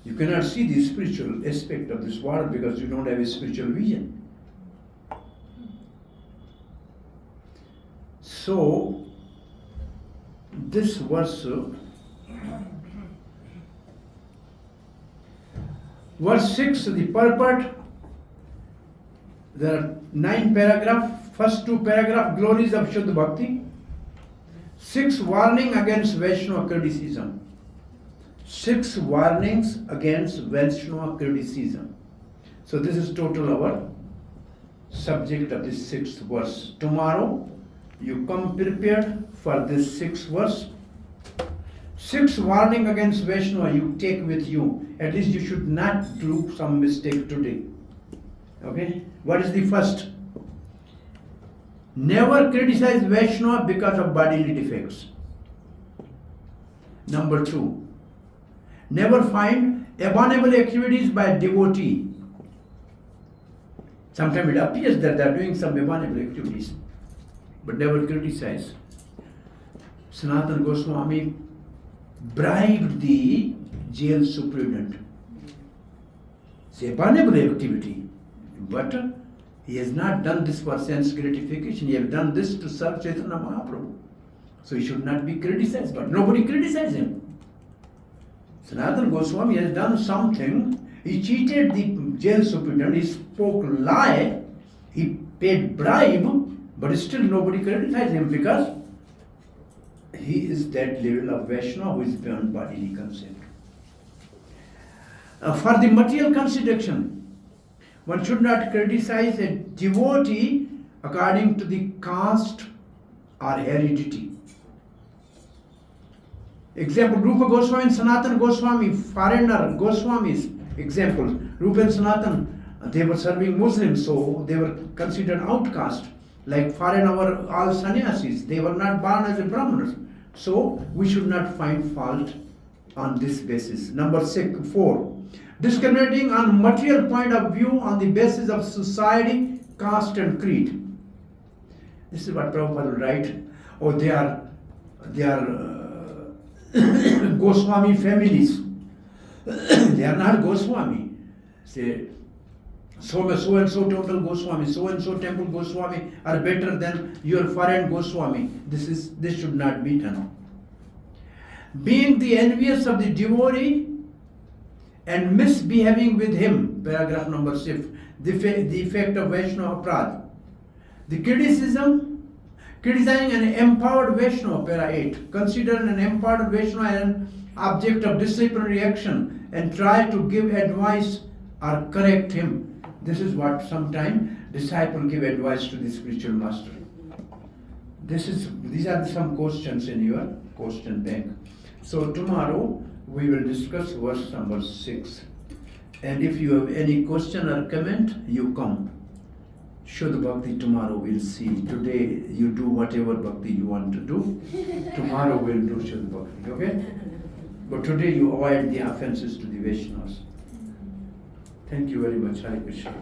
You cannot see the spiritual aspect of this water because you don't have a spiritual vision. So, this verse, verse 6, the purport, there are 9 paragraphs. First 2 paragraphs, glories of Shuddha Bhakti. 6 warning against Vaishnava criticism. 6 warnings against Vaishnava criticism. So this is total our subject of this 6th verse. Tomorrow you come prepared for this 6th verse. 6 warning against Vaishnava you take with you. At least you should not do some mistake today. Okay? What is the first? Never criticize Vaishnava because of bodily defects. Number 2, never find abominable activities by devotee. Sometimes it appears that they are doing some abominable activities, but never criticize. Sanatana Goswami bribed the jail superintendent. It's an abominable activity, but he has not done this for sense gratification. He has done this to serve Chaitanya Mahaprabhu. So he should not be criticized, but nobody criticized him. Sanatana Goswami has done something. He cheated the jail superintendent, he spoke lie, he paid bribe, but still nobody criticized him because he is that level of Vaishnava who is beyond bodily concept. For the material consideration, one should not criticize a devotee according to the caste or heredity. Example, Rupa Goswami and Sanatana Goswami, foreigner Goswamis, example, Rupa and Sanatana, they were serving Muslims, so they were considered outcast. Like foreigner were all sannyasis, they were not born as a brahmanas. So we should not find fault on this basis. Number 4, discriminating on material point of view on the basis of society, caste and creed. This is what Prabhupada will write. Oh, they are Goswami families. They are not Goswami. Say, so and so temple Goswami, so and so temple Goswami are better than your foreign Goswami. This should not be done. Being the envious of the devotee and misbehaving with him, paragraph number 6, the effect of Vaishnava Prad. The criticizing an empowered Vaishnava, para 8. Consider an empowered Vaishnava an object of disciplinary action and try to give advice or correct him. This is what sometimes disciple give advice to the spiritual master. These are some questions in your question bank. So tomorrow we will discuss verse number 6. And if you have any question or comment, you come. Shuddha Bhakti tomorrow we'll see. Today you do whatever Bhakti you want to do. Tomorrow we'll do Shuddha Bhakti, okay? But today you avoid the offenses to the Vaishnavas. Thank you very much. Hare Krishna.